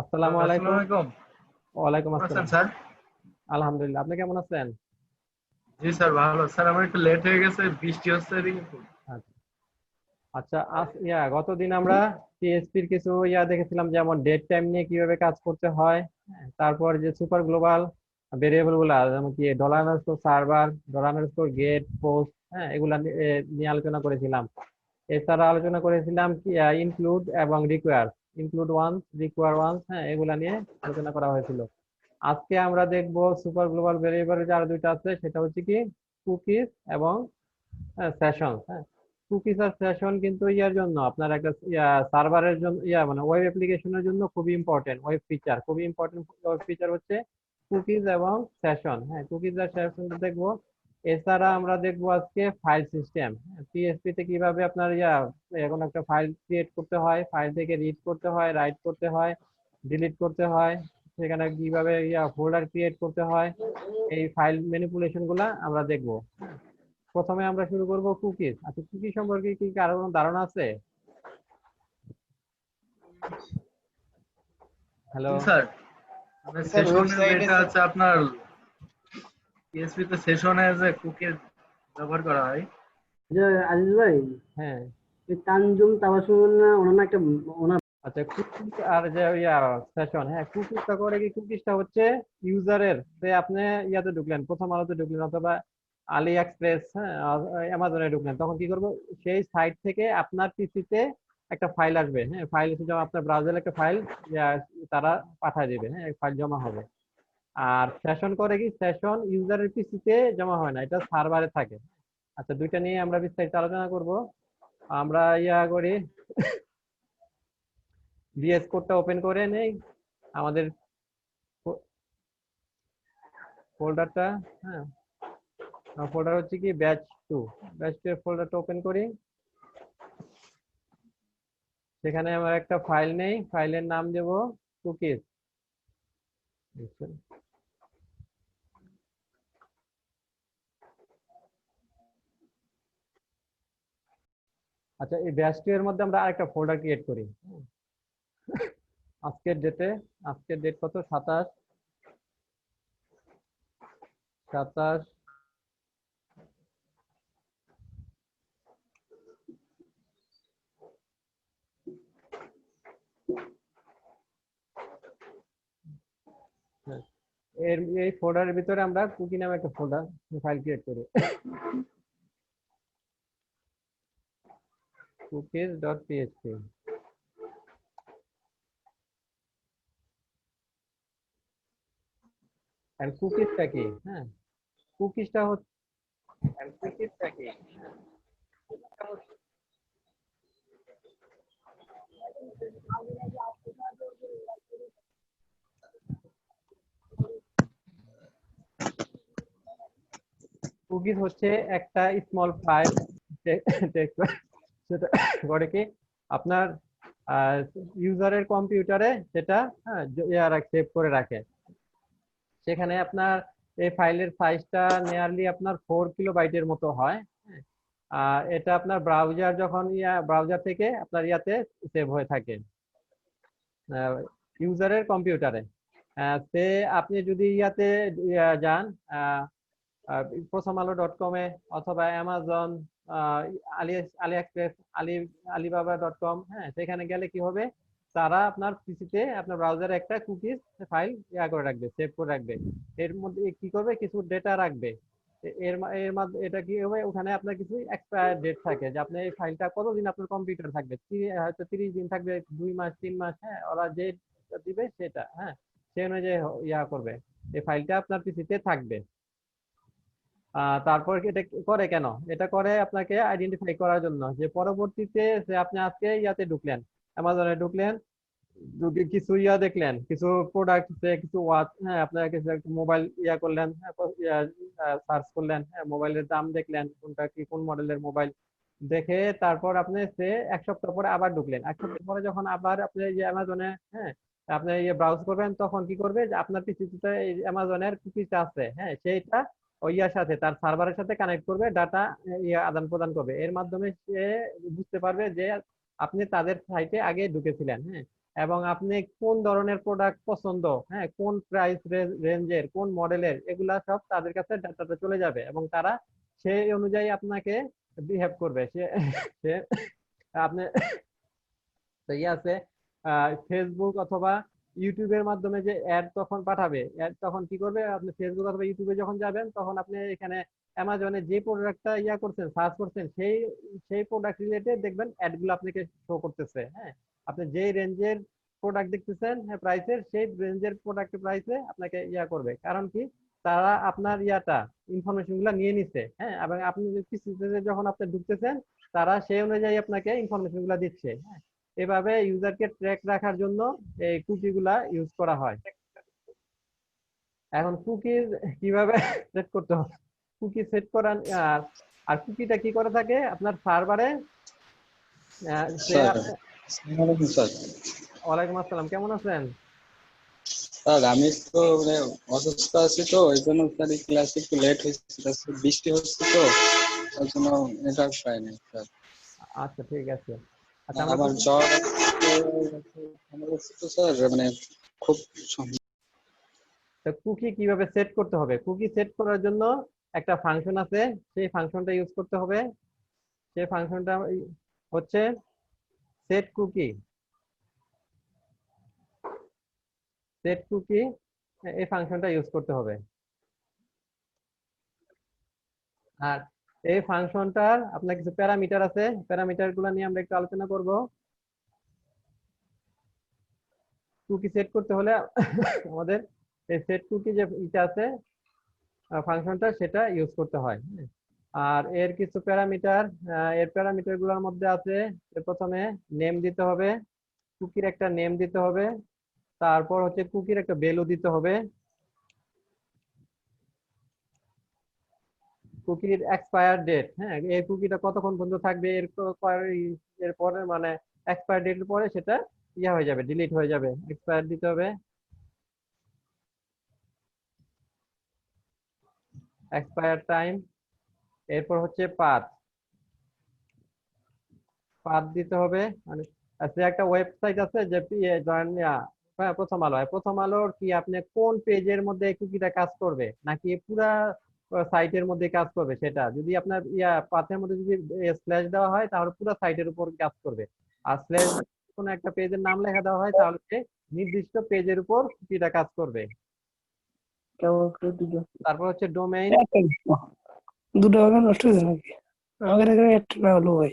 আসসালামু আসসালামু আলাইকুম। আলাইকুম। ওয়ালাইকুম কেমন আছেন আসসালাম। স্যার? আলহামদুলিল্লাহ, আপনি কেমন আছেন? জি স্যার, ভালো। স্যার আমার একটু লেট হয়ে গেছে, বৃষ্টি হচ্ছে এদিকে খুব। আচ্ছা আচ্ছা, গতদিন আমরা পিএসপির কিছু দেখেছিলাম, যেমন ডেট টাইম নিয়ে কিভাবে কাজ করতে হয়। হ্যাঁ, তারপর যে সুপার গ্লোবাল ভেরিয়েবল গুলা, যেমন কি dollar underscore server, dollar underscore get, post, হ্যাঁ, এগুলা নিয়ে আলোচনা করেছিলাম। এছাড়া আলোচনা করেছিলাম কি ইনক্লুড এবং require, include once, require once, হ্যাঁ, এগুলা নিয়ে আলোচনা করা হয়েছিল। আজকে আমরা দেখব সুপার গ্লোবাল ভেরিয়েবলের যে আরো দুইটা আছে, সেটা হচ্ছে কি কুকিজ এবং সেশন। হ্যাঁ, কুকিজ আর সেশন কিন্তু ইয়ার জন্য আপনার একটা সার্ভারের জন্য, মানে ওয়েব অ্যাপ্লিকেশনের জন্য খুবই ইম্পর্টেন্ট ওয়েব ফিচার, খুবই ইম্পর্টেন্ট ওয়েব ফিচার হচ্ছে কুকিজ এবং সেশন। হ্যাঁ, কুকিজ আর সেশনটা দেখবো। এছাড়া আমরা দেখবো আজকে ফাইল সিস্টেম, পিএসপি তে কিভাবে আপনার এখন একটা ফাইল ক্রিয়েট করতে হয়, ফাইল থেকে রিড করতে হয়, রাইট করতে হয়, ডিলিট করতে হয়, সেখানে কিভাবে ফোল্ডার ক্রিয়েট করতে হয়, এই ফাইল ম্যানিপুলেশন গুলা আমরা দেখবো। প্রথমে আমরা শুরু করব কুকিজ। আচ্ছা, কুকি সম্পর্কে কি কারো কোনো ধারণা আছে? হ্যালো। জি স্যার, মানে স্যার সেশনের ওয়েবসাইটে যেটা আছে আপনার পিএসপি তে সেশনে যে কুকিজ ব্যবহার করা হয়। যে আজিজ ভাই, হ্যাঁ। এই তানজুম তাবাসুম না ওনার না একটা ওনার আচ্ছা, কুকিজ আর যে সেশন, হ্যাঁ, কুকিজটা করে কি, কুকিজটা হচ্ছে ইউজারের, সে আপনি ঢুকলেন, প্রথম আলোতে ঢুকলেন অথবা আলি এক্সপ্রেস, হ্যাঁ, অ্যামাজনে ঢুকলেন, তখন কি করবো, সেই সাইট থেকে আপনার পিসিতে একটা ফাইল আসবে। হ্যাঁ, ফাইল এসে জমা, আপনার ব্রাউজারে একটা ফাইল তারা পাঠিয়ে দেবে। হ্যাঁ, ফাইল জমা হবে। আর সেশন করে কি, সেশন ইউজারের পিসিতে জমা হয় না, এটা সার্ভারে থাকে। আচ্ছা, দুইটা নিয়ে আমরা বিস্তারিত আলোচনা করব। আমরা করি, ভিএস কোডটা ওপেন করে নেই আমাদের ফোল্ডারটা। হ্যাঁ, ফোল্ডার হচ্ছে কি ব্যাচ টু, ব্যাচ টু এর ফোল্ডারটা ওপেন করি। সেখানে আমরা একটা ফাইল নেই, ফাইলের নাম দেব কুকিজ। আচ্ছা, এই ব্যাচ টু এর মধ্যে আমরা আরেকটা ফোল্ডার ক্রিয়েট করি। আজকের ডেটে, আজকের ডেট কত, 27, 27, এই ফোল্ডারের ভিতরে আমরা কুকি নামে একটা ফোল্ডার ফাইল ক্রিয়েট করি, কুকিজ ডট পিএইচপি। এন্ড কুকিজটা কি? হ্যাঁ, কুকিজটা হচ্ছে, কুকিজটা কি, কুকিজ হচ্ছে একটা স্মল ফাইল, সেটা করে কি আপনার ইউজারের কম্পিউটারে সেটা, হ্যাঁ, সেভ করে রাখে। সেখানে আপনার এই ফাইলের সাইজটা নিয়ারলি আপনার 4 কিলোবাইটের মতো হয়। আর এটা আপনার ব্রাউজার যখন ব্রাউজার থেকে আপনার সেভ হয়ে থাকে ইউজারের কম্পিউটারে। সে আপনি যদি যান, প্রথম আলো .com-এ অথবা অ্যামাজন, আলি আলি এক্সপ্রেস, আলি আলিবাবা.com, হ্যাঁ, সেখানে গেলে কি হবে, তারা আপনার পিসিতে, আপনার ব্রাউজারে একটা কুকিজ ফাইল করে রাখবে, সেভ করে রাখবে। এর মধ্যে কি করবে, কিছু ডেটা রাখবে। এর মাধ্যমে এটা কি হবে, ওখানে আপনার কিছু এক্সপায়ার ডেট থাকে, যে আপনি এই ফাইলটা কতদিন আপনার কম্পিউটার থাকবে, হয়তো 30 দিন থাকবে, 2 মাস, 3 মাস, হ্যাঁ, ওরা যে দিবে সেটা, হ্যাঁ, সে অনুযায়ী করবে, এই ফাইলটা আপনার পিসিতে থাকবে। তারপর এটা করে কেন, এটা করে আপনাকে আইডেন্টিফাই করার জন্য, যে পরবর্তীতে যে আপনি আজকে ঢুকলেন, অ্যামাজনে ঢুকলেন, কিছু দেখলেন, কিছু প্রোডাক্ট, কিছু ওয়াচ, হ্যাঁ, আপনার কিছু একটা মোবাইল করলেন, সার্চ করলেন, হ্যাঁ, মোবাইলের দাম দেখলেন, কোনটা কি, কোন মডেলের মোবাইল দেখে, তারপর আপনি 1 সপ্তাহ পরে আবার ঢুকলেন, 1 সপ্তাহ পরে যখন আবার আপনি অ্যামাজনে, হ্যাঁ, আপনি ব্রাউজ করবেন, তখন কি করবে, যে আপনার পিসিতে অ্যামাজনের কুকিটা আছে, হ্যাঁ, সেইটা ওই সাথে, তার সার্ভারের সাথে কানেক্ট করবে, ডাটা আদান প্রদান করবে। এর মাধ্যমে সে বুঝতে পারবে যে আপনি তাদের সাইটে আগে ঢুকেছিলেন। হ্যাঁ, এবং আপনি কোন ধরনের প্রোডাক্ট পছন্দ, হ্যাঁ, কোন প্রাইস রেঞ্জের, কোন মডেলের, এগুলা সব তাদের কাছে ডাটাটা চলে যাবে এবং তারা সেই অনুযায়ী আপনাকে বিহেভ করবে। সে সে আপনি তো ইয়ে আছে ফেসবুক অথবা ইউটিউবের মাধ্যমে যে অ্যাড তখন পাঠাবে, অ্যাড তখন কি করবে, আপনি ফেসবুক অথবা ইউটিউবে যখন যাবেন তখন আপনি এখানে অ্যামাজনে যে প্রোডাক্টটা ইয়া করছেন, সার্চ করছেন, সেই সেই প্রোডাক্ট রিলেটেড দেখবেন অ্যাড গুলো আপনাকে শো করতেছে। হ্যাঁ, আপনি যেই রেঞ্জের প্রোডাক্ট দেখতেছেন, হ্যাঁ, প্রাইসের, সেই রেঞ্জের প্রোডাক্টের প্রাইসে আপনাকে ইয়া করবে। কারণ কি, তারা আপনার ইয়াটা ইনফরমেশন গুলা নিয়ে নিছে। হ্যাঁ, এবং আপনি যখন আপনি ঢুকতেছেন, তারা সেই অনুযায়ী আপনাকে ইনফরমেশন গুলা দিচ্ছে। হ্যাঁ, এভাবে ইউজারকে ট্র্যাক রাখার জন্য এই কুকি গুলা ইউজ করা হয়। এখন কুকি কিভাবে সেট করতে হবে, কুকি সেট করার আর কুকিটা কি করে থাকে আপনার সার্ভারে। স্যার আসসালামু আলাইকুম স্যার। ওয়ালাইকুম আসসালাম, কেমন আছেন? স্যার আমি তো মানে অসুস্থ আছি, তো ওই জন্য স্যার ক্লাস একটু লেট হয়েছে, বৃষ্টি হচ্ছে তো ওই জন্য নেটওয়ার্ক পাইনি স্যার। আচ্ছা, ঠিক আছে। আচ্ছা, আমরা আমার জ্বর আছে তো স্যার, মানে খুব কুকি কিভাবে সেট করতে হবে, কুকি সেট করার জন্য একটা ফাংশন আছে, সেই ফাংশনটা ইউজ করতে হবে। সেই ফাংশনটা হচ্ছে সেট কুকি। সেট কুকি, এই ফাংশনটা ইউজ করতে হবে। আর এই ফাংশনটার আপনার কিছু প্যারামিটার আছে, প্যারামিটার গুলো নিয়ে আমরা একটু আলোচনা করব। কুকি সেট করতে হলে আমাদের এই সেট কুকি যে ইটা আছে ফাংশনটা, সেটা ইউজ করতে হয়। আর এর কিছু প্যারামিটার, এর প্যারামিটার গুলোর মধ্যে আছে, প্রথমে নেম দিতে হবে, কুকির একটা নেম দিতে হবে। তারপর হচ্ছে কুকির একটা ভ্যালু দিতে হবে, কুকির এক্সপায়ার ডেট, হ্যাঁ, এই কুকিটা কতক্ষণ পর্যন্ত থাকবে, এর পরে মানে এক্সপায়ার ডেটের পরে সেটা ইয়া হয়ে যাবে, ডিলিট হয়ে যাবে, এক্সপায়ার দিতে হবে, এক্সপায়ার টাইম। এরপর হচ্ছে পাথ, পাথ দিতে হবে। মানে আচ্ছা, একটা ওয়েবসাইট আছে যে প্রথম আলো, প্রথম আলোর কি আপনি কোন পেজের মধ্যে কুকিটা কাজ করবে, নাকি পুরা সাইটের মধ্যে কাজ করবে, সেটা যদি আপনার পাথের মধ্যে যদি স্ল্যাশ দেওয়া হয় তাহলে পুরো সাইটের উপর কাজ করবে। আর স্ল্যাশ কোনো একটা পেজের নাম লেখা দেওয়া হয় তাহলে নির্দিষ্ট পেজের উপর কুকিটা কাজ করবে। তারপর হচ্ছে ডোমেইন। দুটো বাগান নষ্ট হয়েছে নাকি? আমাদের এখানে একটা না হলো ভাই।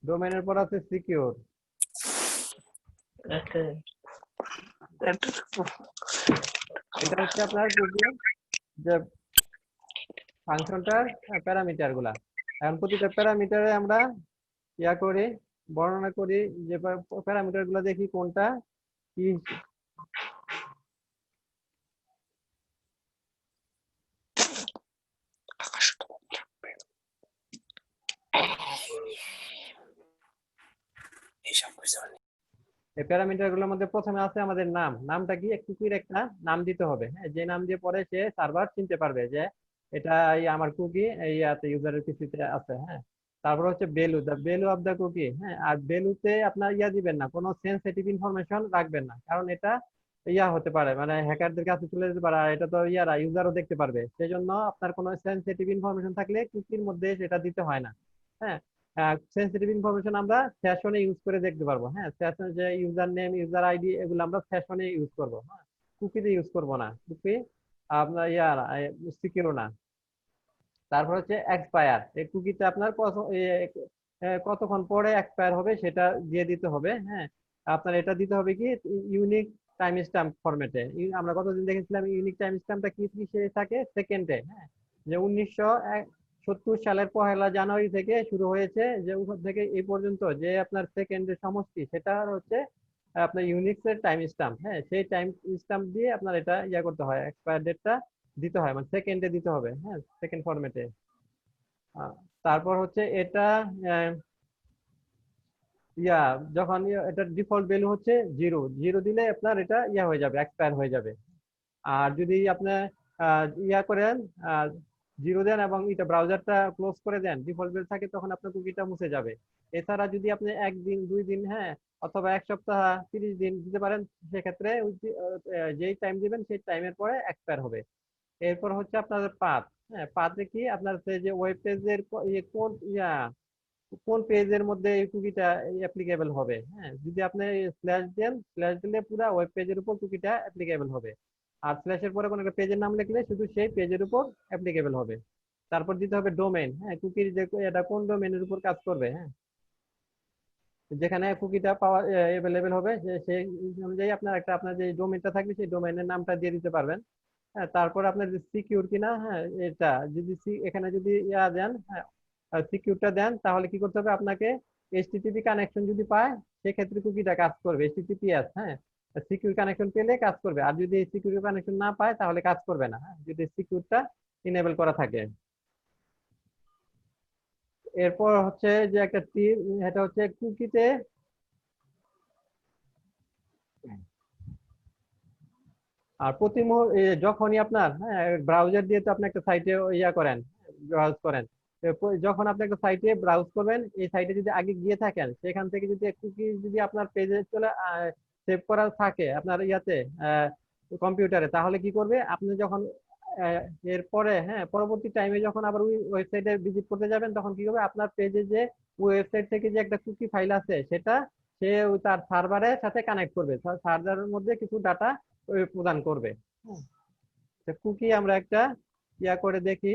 ডোমেইনের পর আছে সিকিউর। এটা হচ্ছে আপনার কুকি যে ফাংশনটার প্যারামিটার গুলা। এখন প্রতিটা প্যারামিটারে আমরা ইয়া করি, বর্ণনা করি, যে প্যারামিটার গুলা দেখি কোনটা কি। এই প্যারামিটার গুলোর মধ্যে প্রথমে আছে আমাদের নাম। নামটা কি, কুকির একটা নাম দিতে হবে। হ্যাঁ, যে নাম দিয়ে পরে সে সার্ভার চিনতে পারবে যে এটা আমার কুকি এই ইউজারের পিসিতে আছে। হ্যাঁ, তারপর হচ্ছে value, the value of the cookie. হ্যাঁ, আর ভ্যালুতে আপনার দিবেন না, কোনো সেনসিটিভ ইনফরমেশন রাখবেন না, কারণ এটা হতে পারে, মানে হ্যাকারদের কাছে চলে যেতে পারে, আর এটা তো ইউজারও দেখতে পারবে। সেই জন্য আপনার কোনো সেনসিটিভ ইনফরমেশন থাকলে কুকির মধ্যে সেটা দিতে হয় না। হ্যাঁ, সেনসিটিভ ইনফরমেশন আমরা সেশনে ইউজ করে দেখতে পারবো। হ্যাঁ, সেশনে যে ইউজার নেম, ইউজার আইডি, এগুলো আমরা সেশনে ইউজ করবো। হ্যাঁ, কুকিতে ইউজ করবো না, কুকি আপনার সিকিউর না। তারপর হচ্ছে এক্সপায়ার, এই কুকিটা আপনার কতক্ষণ পরে এক্সপায়ার হবে সেটা দিয়ে দিতে হবে। হ্যাঁ, আপনার এটা দিতে হবে কি, ইউনিক টাইম স্ট্যাম্প ফরম্যাটে। আমরা কতদিন দেখেছিলাম ইউনিক টাইম স্ট্যাম্পটা কি কিসে থাকে, সেকেন্ডে। হ্যাঁ, যে 1970 সালের 1 জানুয়ারি থেকে শুরু হয়েছে, যে উপর থেকে এই পর্যন্ত যে আপনার সেকেন্ডের সমষ্টি, সেটা হচ্ছে আপনার ইউনিক্স এর টাইম স্ট্যাম্প। হ্যাঁ, সেই টাইম স্ট্যাম্প দিয়ে আপনার এটা করতে হয়, এক্সপায়ার ডেটটা দিতে হয়, মানে সেকেন্ডে দিতে হবে। হ্যাঁ, সেকেন্ড ফরম্যাটে। তারপর হচ্ছে এটা যখন এটা ডিফল্ট ভ্যালু হচ্ছে 0, 0 দিলে আপনার এটা হয়ে যাবে, এক্সপায়ার হয়ে যাবে। আর যদি আপনি করেন জিরো দেন এবং এটা ব্রাউজারটা ক্লোজ করে দেন, ডিফল্ট বেল থাকে, তখন আপনার কুকিটা মুছে যাবে। এছাড়া যদি আপনি একদিন 2 দিন, হ্যাঁ, অথবা 1 সপ্তাহ 30 দিন দিতে পারেন, সেক্ষেত্রে যেই টাইম দিবেন সেই টাইমের পরে এক্সপায়ার হবে। এরপর হচ্ছে আপনার পাথ। হ্যাঁ, পাথে কি আপনার যে ওয়েব পেজের কোন পেজের মধ্যে এই কুকিটা অ্যাপ্লিকেবল হবে। হ্যাঁ, যদি আপনি স্ল্যাশ দেন, স্ল্যাশ দিলে পুরো ওয়েব পেজের উপর কুকিটা অ্যাপ্লিকেবল হবে। আর স্ল্যাশের পরে কোনো একটা পেজের নাম লিখলে শুধু সেই পেজের উপর অ্যাপ্লিকেবল হবে। তারপর দিতে হবে ডোমেইন। হ্যাঁ, কুকির যে এটা কোন ডোমেইনের উপর কাজ করবে। হ্যাঁ, যেখানে কুকিটা পাওয়া অ্যাভেলেবেল হবে সেই অনুযায়ী আপনার যে ডোমেইনটা থাকবে সেই ডোমেইনের নামটা দিয়ে দিতে পারবেন। হ্যাঁ, তারপর আপনার যে সিকিউর কিনা, হ্যাঁ, এটা যদি এখানে যদি দেন, হ্যাঁ, সিকিউরটা দেন, তাহলে কি করতে হবে আপনাকে, এইচটিটিপি কানেকশন যদি পায় সেক্ষেত্রে কুকিটা কাজ করবে, এইচটিটিপিএস। হ্যাঁ, সিকিউর কানেকশন পেলে কাজ করবে, আর যদি সিকিউর কানেকশন না পায় তাহলে কাজ করবে না। হ্যাঁ, যদি সিকিউরটা ইনেবল করা থাকে। এরপর হচ্ছে যে একটা টিপ, এটা হচ্ছে কুকিতে আর যখনই আপনার, হ্যাঁ, ব্রাউজার দিয়ে তো আপনি একটা সাইটে করেন, ব্রাউজ করেন। তো যখন আপনি একটা সাইটে ব্রাউজ করবেন, এই সাইটে যদি আগে গিয়ে থাকেন, সেখান থেকে যদি একটু কি যদি আপনার পেজে চলে সেভ করা থাকে আপনার কম্পিউটারে, তাহলে কি করবে, আপনি যখন আহ, এরপরে, হ্যাঁ, পরবর্তী টাইমে যখন আবার ওই ওয়েবসাইটে ভিজিট করতে যাবেন, তখন কি হবে, আপনার পেজে যে ওয়েবসাইট থেকে যে একটা কুকি ফাইল আছে সেটা সে তার সার্ভারের সাথে কানেক্ট করবে, সার্ভারের মধ্যে কিছু ডাটা প্রদান করবে। কুকি আমরা একটা করে দেখি।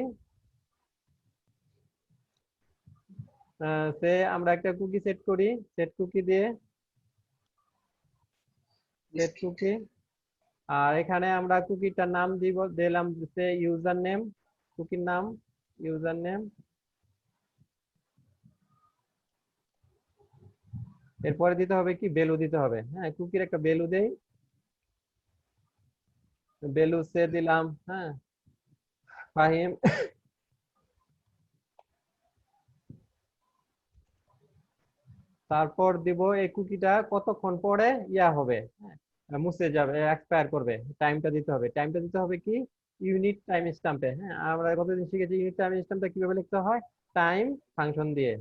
আমরা একটা কুকি সেট করি, সেট কুকি দিয়ে সেট কুকি। আর এখানে আমরা কুকিটার নাম দিলাম ইউজার নেম, কুকির নাম ইউজার নেম। এরপরে দিতে হবে কি, ভ্যালু দিতে হবে। হ্যাঁ, কুকির একটা ভ্যালু দেই, ভ্যালু সে দিলাম, হ্যাঁ, ফাহিম। তারপর দিব এই কুকিটা কতক্ষণ পরে হবে, হ্যাঁ, মুছে যাবে, এক্সপায়ার করবে, টাইমটা দিতে হবে। টাইমটা দিতে হবে কি, ইউনিট টাইম স্ট্যাম্পে। হ্যাঁ, আমরা কতদিন শিখেছি ইউনিট টাইম স্ট্যাম্পটা কিভাবে লিখতে হয়, টাইম ফাংশন দিয়ে,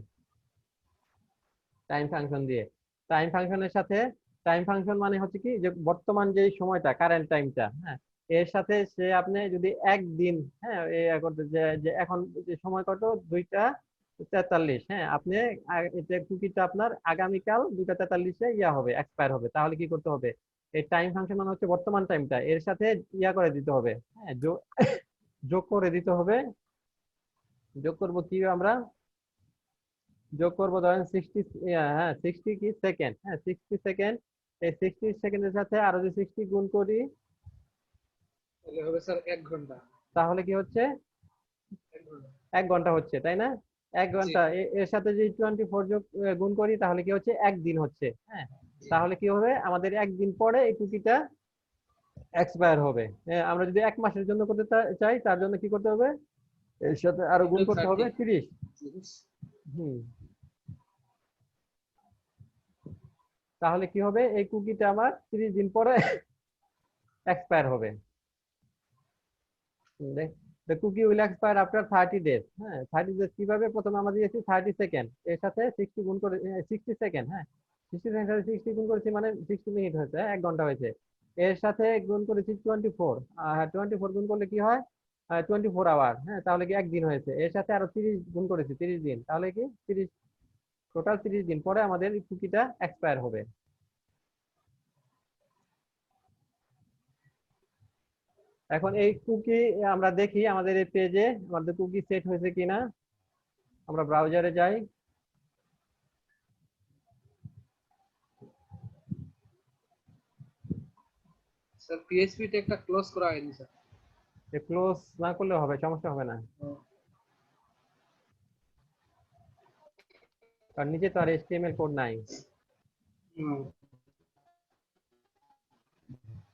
টাইম ফাংশন দিয়ে। টাইম ফাংশনের সাথে, টাইম ফাংশন মানে হচ্ছে কি, যে বর্তমান যে সময়টা, কারেন্ট টাইমটা, হ্যাঁ, এর সাথে সে আপনি যদি একদিন, হ্যাঁ, যে এখন যে সময় কত, 2টা 43, হ্যাঁ, আপনি এটা কুকিটা আপনার আগামীকাল 2টা 43-এ হবে, এক্সপায়ার হবে, তাহলে কি করতে হবে, এই টাইম ফাংশন মানে হচ্ছে বর্তমান টাইমটা, এর সাথে করে দিতে হবে, হ্যাঁ, যোগ করে দিতে হবে। যোগ করব কি আমরা, যোগ করবো ধরেন 60, হ্যাঁ, 60 কি সেকেন্ড, হ্যাঁ, 60 সেকেন্ড। এই 60 সেকেন্ডের সাথে আরো যে 60 গুণ করি, তাহলে হবে স্যার 1 ঘন্টা। তাহলে কি হচ্ছে, 1 ঘন্টা। 1 ঘন্টা হচ্ছে, তাই না? 1 ঘন্টা, এর সাথে যদি 24 যোগ গুণ করি, তাহলে কি হচ্ছে, একদিন হচ্ছে। হ্যাঁ, তাহলে কি হবে, আমাদের একদিন পরে এই কুকিটা এক্সপায়ার হবে। আমরা যদি 1 মাসের জন্য করতে চাই, তার জন্য কি করতে হবে, এর সাথে আরো গুণ করতে হবে 30। হুম, তাহলে কি হবে, এই কুকিটা আমার 30 দিন পরে এক্সপায়ার হবে। The cookie will expire after 30 days। হ্যাঁ, 30 days কিভাবে, প্রথমে আমরা দিয়েছি 30 সেকেন্ড, এর সাথে 60 গুণ করে 60 সেকেন্ড, হ্যাঁ, 60 সেকেন্ড সাথে 60 গুণ করেছি মানে 60 মিনিট হয়েছে, 1 ঘন্টা হয়েছে। এর সাথে গুণ করেছি 24, 24 গুণ করলে কি হয়, 24 আওয়ার, হ্যাঁ, তাহলে কি একদিন হয়েছে। এর সাথে আরো 30 গুণ করেছি, 30 দিন, তাহলে কি 30, টোটাল 30 দিন পরে আমাদের কুকিটা এক্সপায়ার হবে। এখন এই কুকি আমরা দেখি আমাদের এই পেজে আমাদের কুকি সেট হয়েছে কিনা। আমরা ব্রাউজারে যাই, স্যার পিএইচপি তে একটা ক্লোজ করা হয়নি স্যার। ক্লোজ না করলে হবে, সমস্যা হবে না, কারণ নিচে তো আর এইচটিএমএল কোড নাই।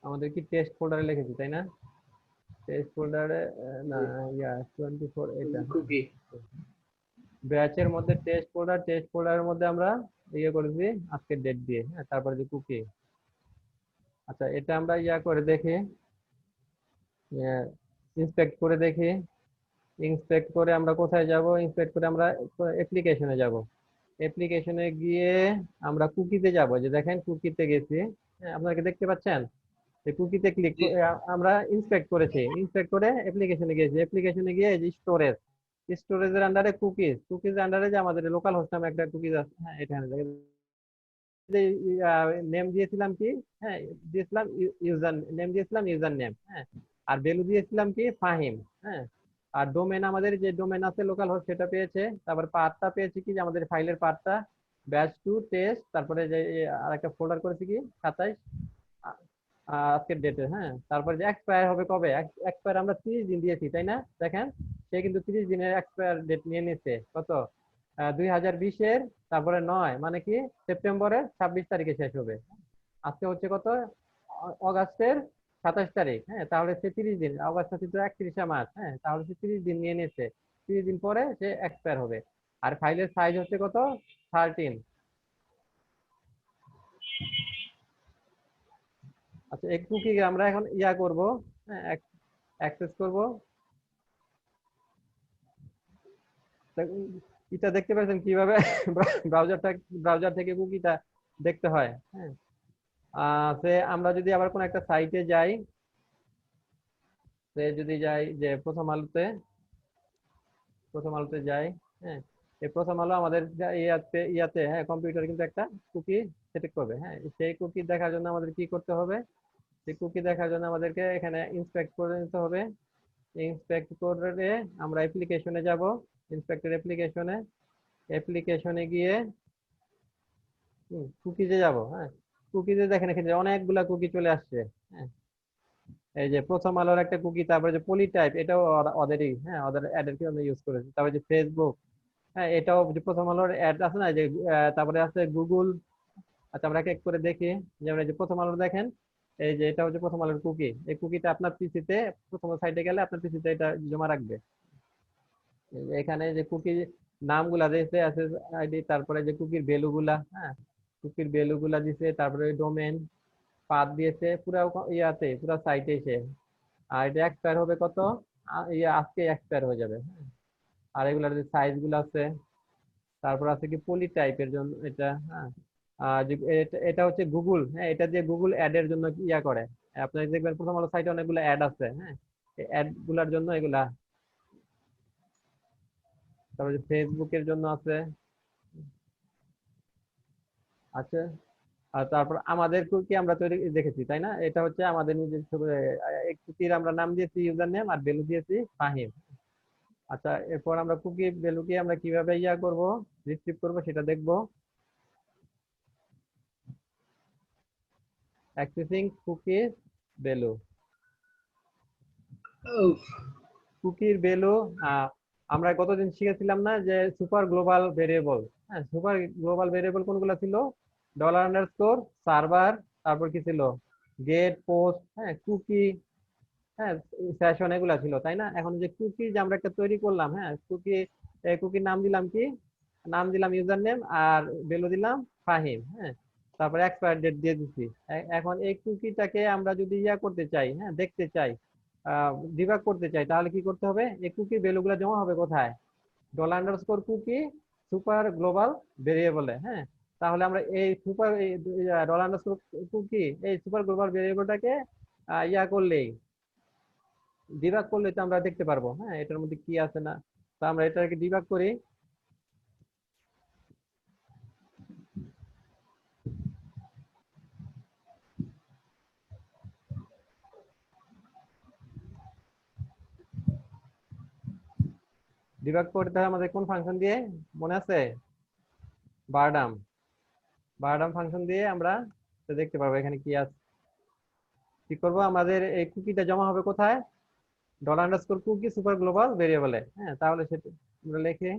আমাদের কি টেস্ট ফোল্ডারে লিখেছি, তাই না? টেস্ট ফোল্ডারে না, 24 এটা কুকি ব্যাচের মধ্যে টেস্ট ফোল্ডার, টেস্ট ফোল্ডারের মধ্যে আমরা করেছি আজকের ডেট দিয়ে, হ্যাঁ, তারপরে যে কুকি। আচ্ছা, এটা আমরা করে দেখি, ইন্সপেক্ট করে দেখি। ইন্সপেক্ট করে আমরা কোথায় যাব? ইন্সপেক্ট করে আমরা অ্যাপ্লিকেশনে যাব। অ্যাপ্লিকেশনে গিয়ে আমরা কুকিতে যাব, যে দেখেন কুকিতে গেছি। হ্যাঁ, আপনারা কি দেখতে পাচ্ছেন? এই কুকিতে ক্লিক জি। করে আমরা ইন্সপেক্ট করেছি, ইন্সপেক্ট করে অ্যাপ্লিকেশনে গিয়েছি, অ্যাপ্লিকেশনে গিয়ে এই যে স্টোরেজ, স্টোরেজের আন্ডারে কুকিজ, কুকিজ আন্ডারে যে আমাদের লোকাল হোস্ট নামে একটা কুকিজ আছে, হ্যাঁ এখানে নেম দিয়েছিলাম কি, হ্যাঁ দিয়েছিলাম ইউজার নেম, দিয়েছিলাম ইউজার নেম, হ্যাঁ আর ভ্যালু দিয়েছিলাম কি ফাহিম, হ্যাঁ আর ডোমেন, আমাদের যে ডোমেন আছে লোকাল হোস্ট সেটা পেয়েছে। তারপর পাথটা পেয়েছি কি, যে আমাদের ফাইলের পাথটা ব্যাচ টু টেস্ট, তারপরে যে আরেকটা ফোল্ডার করেছি কি 27 আজকের ডেটে, হ্যাঁ তারপরে যে এক্সপায়ার হবে কবে, এক্সপায়ার আমরা 30 দিন দিয়েছি তাই না, দেখেন সে কিন্তু 30 দিনের এক্সপায়ার ডেট নিয়ে নিচ্ছে কত, 2020-এর তারপরে 9 মানে কি সেপ্টেম্বরের 26 তারিখে শেষ হবে। আজকে হচ্ছে কত, অগাস্টের 27 তারিখ, হ্যাঁ তাহলে সে 30 দিন, অগাস্ট হচ্ছে তো 31শে মার্চ, হ্যাঁ তাহলে সে 30 দিন নিয়ে নিচ্ছে, 30 দিন পরে সে এক্সপায়ার হবে। আর ফাইলের সাইজ হচ্ছে কত, 13। আচ্ছা এই কুকি আমরা এখন ইয়া করব, হ্যাঁ অ্যাক্সেস করব। তা এটা দেখতে পাচ্ছেন কিভাবে ব্রাউজার থেকে কুকিটা দেখতে হয়, হ্যাঁ সে আমরা যদি আবার কোন একটা সাইটে যাই, সে যদি যাই যে প্রথম আলোতে যাই, হ্যাঁ এই প্রথম আলো আমাদের ইয়াতে হ্যাঁ কম্পিউটারে কিন্তু একটা কুকি সেট করবে, হ্যাঁ সেই কুকি দেখার জন্য আমাদের কি করতে হবে, সেই কুকি দেখার জন্য আমাদেরকে এখানে ইন্সপেক্ট করে নিতে হবে। ইন্সপেক্ট করে আমরা অ্যাপ্লিকেশনে যাব, ইন্সপেক্টর অ্যাপ্লিকেশনে গিয়ে কুকিজে যাব, হ্যাঁ কুকিজে দেখেন এখানে অনেকগুলা কুকি চলে আসছে, হ্যাঁ এই যে প্রথম আলোর একটা কুকি, তারপরে যে পলিটাইপ এটাও ওদেরই, হ্যাঁ ওদের অ্যাডের কি আমরা ইউজ করেছি, তারপরে যে ফেসবুক, হ্যাঁ এটাও যে প্রথম আলোর অ্যাড আছে না, যে তারপরে আছে গুগল। আচ্ছা আমরা এক করে দেখি, যেমন এই যে প্রথম আলো দেখেন, এই যে এটা হচ্ছে প্রথম আলোর কুকি, এই কুকিটা আপনার পিসিতে প্রথম সাইটে গেলে আপনার পিসিতে এটা জমা রাখবে। এই যে এখানে যে কুকি নামগুলা দিয়েছে আছে আইডি, তারপরে যে কুকির ভ্যালু গুলা, হ্যাঁ কুকির ভ্যালু গুলা দিছে, তারপরে ডোমেন পাথ দিয়েছে পুরো ইয়াতে পুরো সাইটে এসে। আর এটা এক্সপায়ার হবে কত, আজকে এক্সপায়ার হয়ে যাবে, হ্যাঁ আর এগুলার যে সাইজ গুলো আছে, তারপর আছে কি পলি টাইপের জন্য এটা, হ্যাঁ এটা হচ্ছে গুগল, হ্যাঁ এটা দিয়ে গুগল অ্যাড এর জন্য ইয়া করে। আপনি দেখবেন প্রথম আলো সাইটে অনেকগুলো অ্যাড আছে, হ্যাঁ অ্যাড গুলার জন্য এগুলা। তারপরে ফেসবুকের জন্য আছে। আচ্ছা আর তারপর আমাদের কি আমরা তৈরি দেখেছি তাই না, এটা হচ্ছে আমাদের নিজস্ব একটু তীর আমরা নাম দিয়েছি ইউজার নেম আর ভ্যালু দিয়েছি ফাহিম। আচ্ছা এরপর আমরা কুকি ভ্যালুকে আমরা কিভাবে ইয়া করব, রিট্রিভ করব সেটা দেখবো। অ্যাক্সেসিং কুকি ভ্যালু, কুকির ভ্যালু আমরা গতদিন শিখেছিলাম না যে সুপার গ্লোবাল ভেরিয়েবল, হ্যাঁ সুপার গ্লোবাল ভেরিয়েবল কোনগুলো ছিল, ডলার আন্ডারস্কোর সার্ভার, তারপর কি ছিল গেট পোস্ট, হ্যাঁ কুকি, হ্যাঁ সেশন, এগুলা ছিল তাই না। এখন যে কুকি যে আমরা একটা তৈরি করলাম, হ্যাঁ কুকির নাম দিলাম কি, নাম দিলাম ইউজার নেম আর ভ্যালু দিলাম ফাহিম, হ্যাঁ তারপরে এক্সপায়ার ডেট দিয়ে দিচ্ছি। এখন এই কুকিটাকে আমরা যদি ইয়া করতে চাই, হ্যাঁ দেখতে চাই, ডিবাগ করতে চাই, তাহলে কি করতে হবে, এই কুকি ভ্যালুগুলো জমা হবে কোথায়, dollar underscore cookie super global ভেরিয়েবলে, হ্যাঁ তাহলে আমরা এই সুপার ডলার আন্ডারস্কোর কুকি এই সুপার গ্লোবাল ভেরিয়েবলটাকে ইয়া করলেই, ডিবাগ করলে তো আমরা দেখতে পারবো, হ্যাঁ এটার মধ্যে কি আছে না। তো আমরা এটাকে ডিবাগ করি। ডিবাগ করতে হয় আমাদের কোন ফাংশন দিয়ে, মনে আছে, বারডাম, বারডাম ফাংশন দিয়ে আমরা তো দেখতে পারবো এখানে কি আছে। কি করবো, আমাদের এই কুকিটা জমা হবে কোথায়, dollar underscore cookie super global ভেরিয়েবলে, হ্যাঁ তাহলে সেটা আমরা লিখে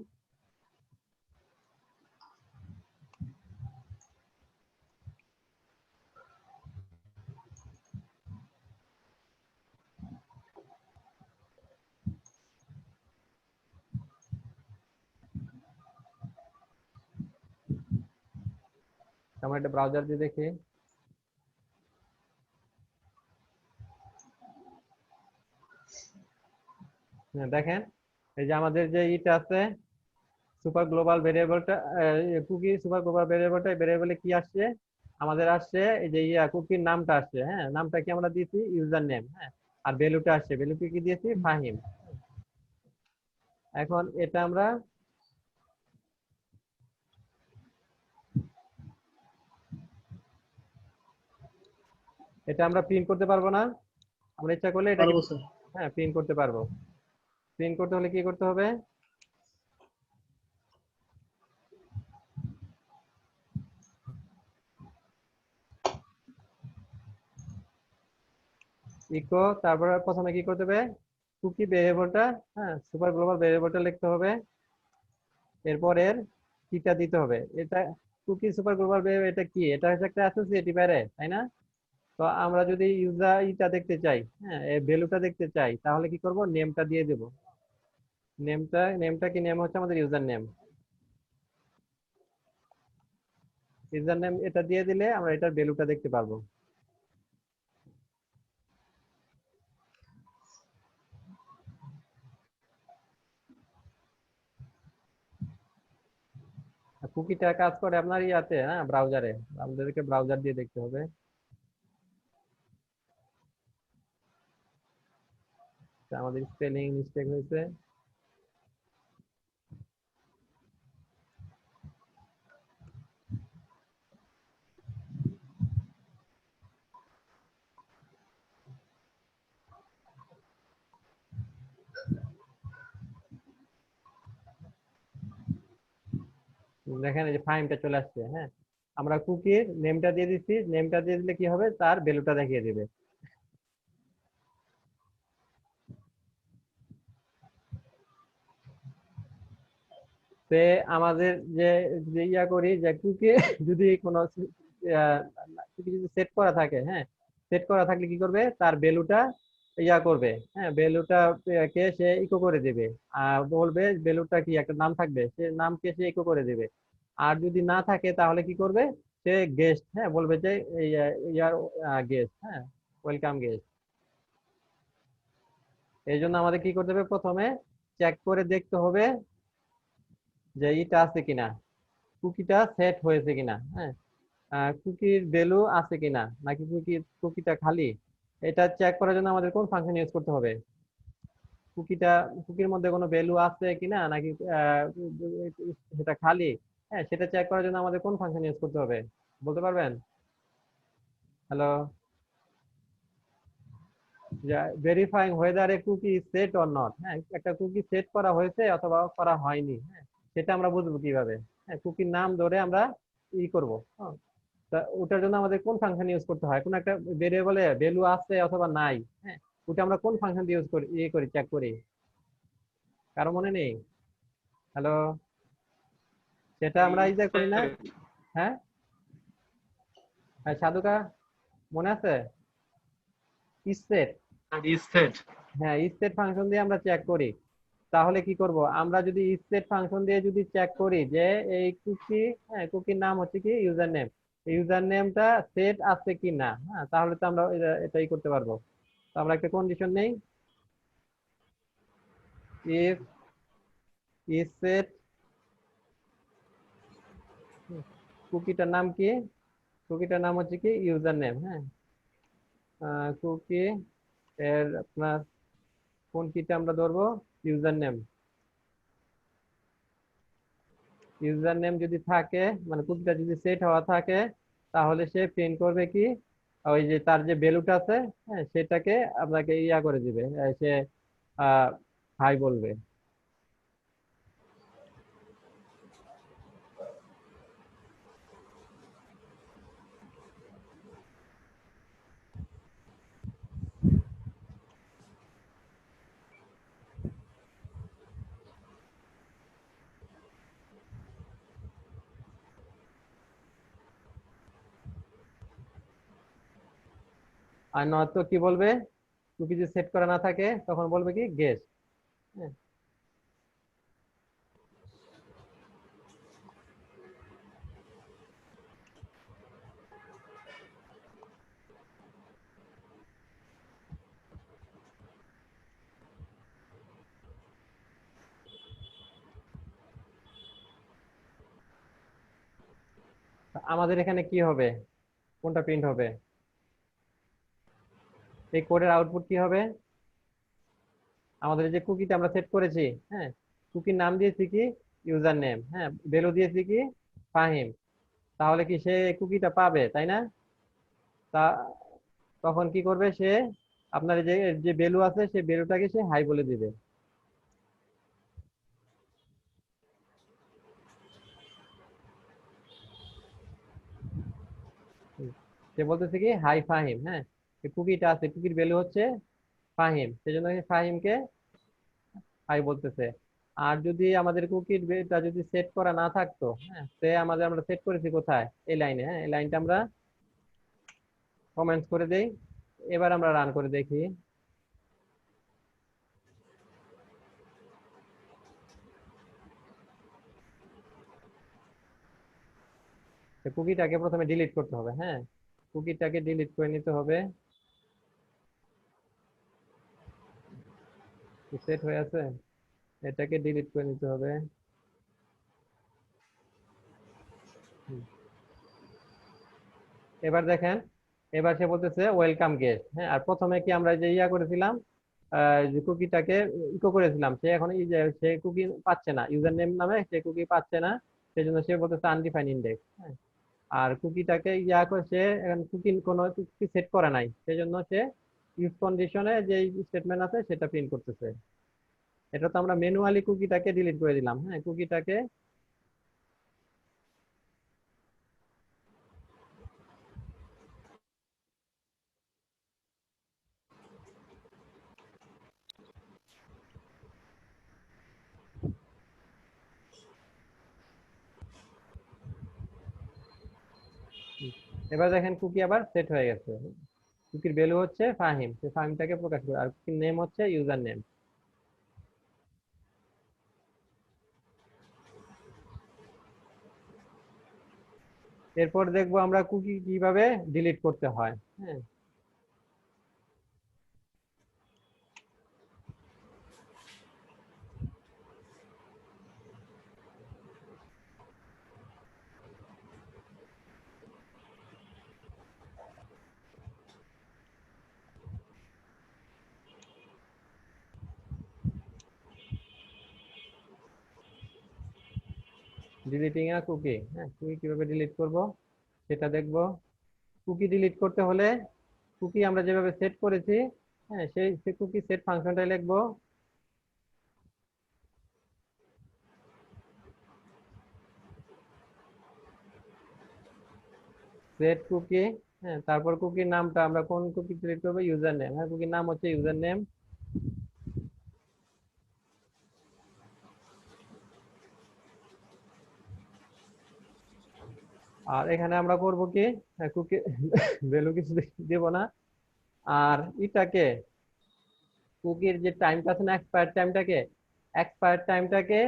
আমরা একটা ব্রাউজার দিয়ে দেখি। হ্যাঁ দেখেন এই যে আমাদের যে ইটা আছে সুপার গ্লোবাল ভেরিয়েবলটা, কুকি সুপার গ্লোবাল ভেরিয়েবলটা, ভেরিয়েবলে কি আসছে আমাদের? আসছে এই যে কুকির নামটা আসছে, হ্যাঁ, নামটা কি আমরা দিয়েছি ইউজার নেম, হ্যাঁ, আর ভ্যালুটা আসছে, ভ্যালুকে কি দিয়েছি ফাহিম। এখন এটা আমরা প্রিন্ট করতে পারবো না? আমরা ইচ্ছা করলে এটাকে, পারবো স্যার। হ্যাঁ, প্রিন্ট করতে পারবো। প্রিন্ট করতে হলে কি করতে হবে? ইকো, তারপরে প্রথমে কি করতে হবে? কুকি ভেরিয়েবলটা, হ্যাঁ, সুপার গ্লোবাল ভেরিয়েবলটা লিখতে হবে, এরপর এর কিটা দিতে হবে। এটা কুকি সুপার গ্লোবাল ভেরিয়েবল, এটা কি? এটা হচ্ছে একটা অ্যাসোসিয়েটিভ অ্যারে, তাই না? তো আমরা যদি ইউজার ইটা দেখতে চাই, হ্যাঁ, এই ভ্যালুটা দেখতে চাই, তাহলে কি করব? নেমটা দিয়ে দেব। নেমটা কি? নেম হচ্ছে আমাদের ইউজার নেম। ইউজার নেম এটা দিয়ে দিলে আমরা এটার ভ্যালুটা দেখতে পারবো। কুকিটা কাজ করে আপনার ইয়াতে, হ্যাঁ, ব্রাউজারে। আমাদেরকে ব্রাউজার দিয়ে দেখতে হবে। তা আমাদের স্পেলিং মিস্টেক হয়েছে। দেখেন এই যে ফাইনটা চলে আসছে, হ্যাঁ, আমরা কুকির নেমটা দিয়ে দিচ্ছি, নেমটা দিয়ে দিলে কি হবে? তার ভ্যালুটা দেখিয়ে দিবে। তে আমাদের যে যে ইয়া করি যে কুকি যদি কোনো কুকি যদি সেট করা থাকে, হ্যাঁ, সেট করা থাকলে কি করবে? তার ভ্যালুটা ইয়া করবে, হ্যাঁ, ভ্যালুটা কে সে ইকো করে দিবে। আর বলবে ভ্যালুটা কি, একটা নাম থাকবে, সে নামকে সে ইকো করে দিবে। আর যদি না থাকে তাহলে কি করবে? সে গেস্ট, হ্যাঁ, বলবে যে ইয়ার গেস্ট, হ্যাঁ, ওয়েলকাম গেস্ট। এই জন্য আমাদের কি করতে হবে? প্রথমে চেক করে দেখতে হবে যে ইটা আছে কিনা, কুকিটা সেট হয়েছে কিনা, হ্যাঁ, কুকির ভ্যালু আছে কিনা, নাকি কুকিটা খালি। এটা চেক করার জন্য আমাদের কোন ফাংশন ইউজ করতে হবে? কুকিটা, কুকির মধ্যে কোনো ভ্যালু আছে কিনা, নাকি সেটা খালি, হ্যাঁ, সেটা চেক করার জন্য আমাদের কোন ফাংশন ইউজ করতে হবে বলতে পারবেন? Hello? Verifying whether a cookie set or not, হ্যাঁ, একটা কুকি সেট করা হয়েছে অথবা করা হয়নি, হ্যাঁ, সেটা আমরা বুঝবো কিভাবে? হ্যাঁ, কুকির নাম ধরে আমরা করবো, হ্যাঁ। তা ওটার জন্য আমাদের কোন ফাংশন ইউজ করতে হয়? কোন একটা ভেরিয়েবলে ভ্যালু আছে অথবা নাই, হ্যাঁ, ওটা আমরা কোন ফাংশন দিয়ে ইউজ করি, করি, চেক করি? কারো মনে নেই? হ্যালো? সেটা আমরা ইজা করি না? হ্যাঁ, হ্যাঁ, সাধুকা মনে আছে? ইসেট, সেট। হ্যাঁ, ইসেট ফাংশন দিয়ে আমরা চেক করি। তাহলে কি করব? আমরা যদি ইসেট ফাংশন দিয়ে যদি চেক করি যে এই কুকি, হ্যাঁ, কুকির নাম হচ্ছে কি ইউজার নেম, ইউজার নেমটা সেট আছে কি না, হ্যাঁ, তাহলে তো আমরা এটাই করতে পারবো। তো আমরা একটা কন্ডিশন নেই, ইফ ইসেট, কুকিটার নাম কি? কুকিটার নাম হচ্ছে কি ইউজার নেম, হ্যাঁ, কুকি এর আপনার কোন কিটা আমরা ধরবো? User name. ইউজার নেম যদি থাকে, মানে কুকিটা যদি সেট হওয়া থাকে, তাহলে সে প্রিন্ট করবে কি? ওই যে তার যে ভ্যালুটা আছে, হ্যাঁ, সেটাকে আপনাকে ইয়া করে দিবে, সে হাই বলবে। আর নয়তো কি বলবে? কুকি যদি সেট করা না থাকে তখন বলবে কি গেস, হ্যাঁ। আমাদের এখানে কি হবে, কোনটা প্রিন্ট হবে? এই কোডের আউটপুট কি হবে? আমাদের যে কুকিটা আমরা সেট করেছি, হ্যাঁ, কুকির নাম দিয়েছি কি ইউজার নেম, হ্যাঁ, ভ্যালু দিয়েছি কি ফাহিম, তাহলে কি সে কুকিটা পাবে, তাই না? তা তখন কি করবে সে, আপনার যে যে ভ্যালু আছে সেই ভ্যালুটাকে সে হাই বলে দিবে। সে বলতেছে কি হাই ফাহিম, হ্যাঁ, কুকিটা আছে, কুকির ভ্যালু হচ্ছে ফাহিম, সেজন্য সে ফাহিমকে হাই বলতেছে। আর যদি আমাদের কুকির ভ্যালুটা যদি সেট করা না থাকতো, হ্যাঁ, সে আমাদের আমরা সেট করেছি কোথায়, এই লাইনে, হ্যাঁ, এই লাইনটা আমরা কমেন্টস করে দেই। এবার আমরা রান করে দেখি। কুকিটাকে প্রথমে ডিলিট করতে হবে, হ্যাঁ, কুকিটাকে ডিলিট করে নিতে হবে। সেট হয়ে আছে, এটাকে ডিলিট করে নিতে হবে। হুম। এবার দেখেন, এবার সে বলতেছে ওয়েলকাম গেস্ট, হ্যাঁ, আর প্রথমে কি আমরা যে ইয়া করেছিলাম, যে কুকিটাকে ইকো করেছিলাম, সে এখন এই যে সে কুকি পাচ্ছে না, ইউজার নেম নামে সে কুকি পাচ্ছে না, সেজন্য সে বলতেছে আনডিফাইন্ড ইন্ডেক্স, হ্যাঁ। আর কুকিটাকে ইয়া করে সে এখন কুকি কোনো কুকি সেট করে নাই, সেজন্য সে ইফ কন্ডিশনে যে স্টেটমেন্ট আছে সেটা প্রিন্ট করতেছে। এটা তো আমরা ম্যানুয়ালি কুকিটাকে ডিলিট করে দিলাম, হ্যাঁ, কুকিটাকে। এবার দেখেন কুকি আবার সেট হয়ে গেছে, কুকির ভ্যালু হচ্ছে ফাহিম, সে ফাহিমটাকে প্রকাশ করে, আর কুকির নেম হচ্ছে ইউজার নেম। এরপর দেখবো আমরা কুকি কিভাবে ডিলিট করতে হয়, হ্যাঁ। ডিলিটিং আ কুকি, হ্যাঁ, কুকি কিভাবে ডিলিট করব সেটা দেখবো। কুকি ডিলিট করতে হলে কুকি আমরা যেভাবে সেট করেছি, হ্যাঁ, সেই কুকি সেট ফাংশনটাই লিখবো। সেট কুকি, হ্যাঁ, তারপর কুকির নামটা আমরা কোন কুকি ডিলিট করবো, ইউজার নেম, হ্যাঁ, কুকির নাম হচ্ছে ইউজার নেম। আর এখানে আমরা করব কি, কুকি ভ্যালু কিছু দেব না। আর এটাকে কুকির যে টাইমটা আছে না, এক্সপায়ার টাইমটাকে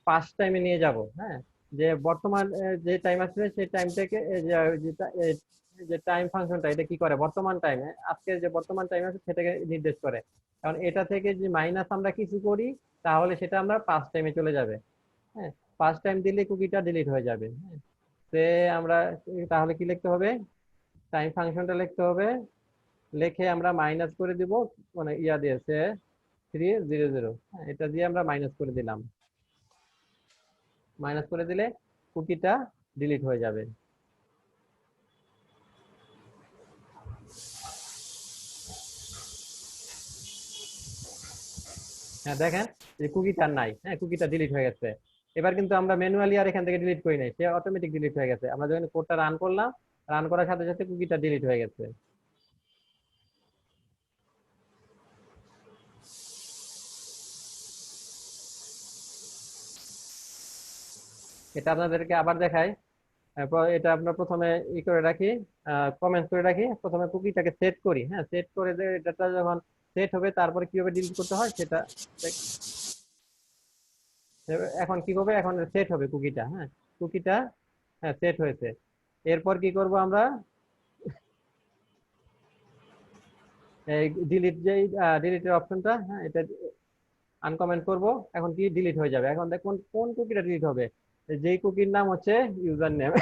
পাস্ট টাইমে নিয়ে যাব, হ্যাঁ, যে বর্তমান যে টাইম আছে সেই টাইমটাকে যে টাইম ফাংশনটা এটা কি করে, বর্তমান টাইমে আজকের যে বর্তমান টাইম আছে সেটাকে নির্দেশ করে। কারণ এটা থেকে যে মাইনাস আমরা কিছু করি তাহলে সেটা আমরা পাস্ট টাইমে চলে যাবে, হ্যাঁ, পাস্ট টাইম দিলে কুকিটা ডিলিট হয়ে যাবে, হ্যাঁ। সে আমরা তাহলে কি লিখতে হবে, টাইম ফাংশনটা লিখতে হবে, লিখে আমরা মাইনাস করে দিব, মানে ইয়া দিয়েছে 300, হ্যাঁ, এটা দিয়ে আমরা মাইনাস করে দিলাম। মাইনাস করে দিলে কুকিটা ডিলিট হয়ে যাবে। হ্যাঁ, দেখেন যে কুকিটা নাই, হ্যাঁ, কুকিটা ডিলিট হয়ে গেছে। এবার কিন্তু আমরা ম্যানুয়ালি আর এখান থেকে ডিলিট করি নাই, সে অটোমেটিক ডিলিট হয়ে গেছে। আমরা যখন কোডটা রান করলাম, রান করার সাথে সাথে কুকিটা ডিলিট হয়ে গেছে। এটা আপনাদেরকে আবার দেখাই। এরপর এটা আমরা প্রথমে ই করে রাখি, কমেন্ট করে রাখি, প্রথমে কুকিটাকে সেট করি, হ্যাঁ, সেট করে ডাটা যখন সেট হবে তারপরে কিভাবে ডিলিট করতে হয় সেটা এখন কি করবে, এখন সেট হবে কুকিটা, হ্যাঁ, কুকিটা, হ্যাঁ, সেট হয়েছে। এরপর কি করব আমরা, এই ডিলিট যে ডিলিটের অপশনটা, হ্যাঁ, এটা আনকমেন্ট করব, এখন কি ডিলিট হয়ে যাবে। এখন দেখুন কোন কুকিটা ডিলিট হবে, যেই কুকির নাম হচ্ছে ইউজার নেম,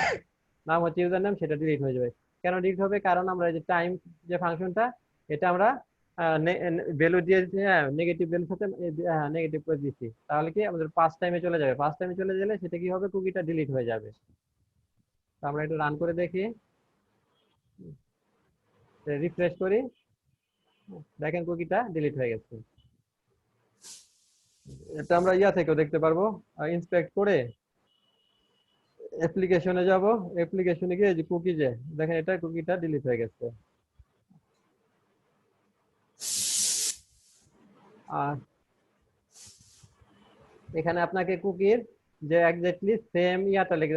নাম হচ্ছে ইউজার নেম, সেটা ডিলিট হয়ে যাবে। কেন ডিলিট হবে? কারণ আমরা এই যে টাইম যে ফাংশনটা, এটা আমরা ভ্যালু দিয়েছি, হ্যাঁ নেগেটিভ ভ্যালুর সাথে নেগেটিভ করে দিচ্ছি, তাহলে কি আমাদের পাস টাইমে চলে যাবে। পাস টাইমে চলে গেলে সেটা কি হবে, কুকিটা ডিলিট হয়ে যাবে। তো আমরা একটু রান করে দেখি, রিফ্রেশ করি, দেখেন কুকিটা ডিলিট হয়ে গেছে। এটা আমরা ইয়া থেকেও দেখতে পারবো, ইন্সপেক্ট করে অ্যাপ্লিকেশনে যাব, অ্যাপ্লিকেশনে গিয়ে যে কুকিজে দেখেন এটা কুকিটা ডিলিট হয়ে গেছে। আর এখানে আপনাকে কুকির যে এক্স্যাক্টলি সেম ইয়াটা লিখে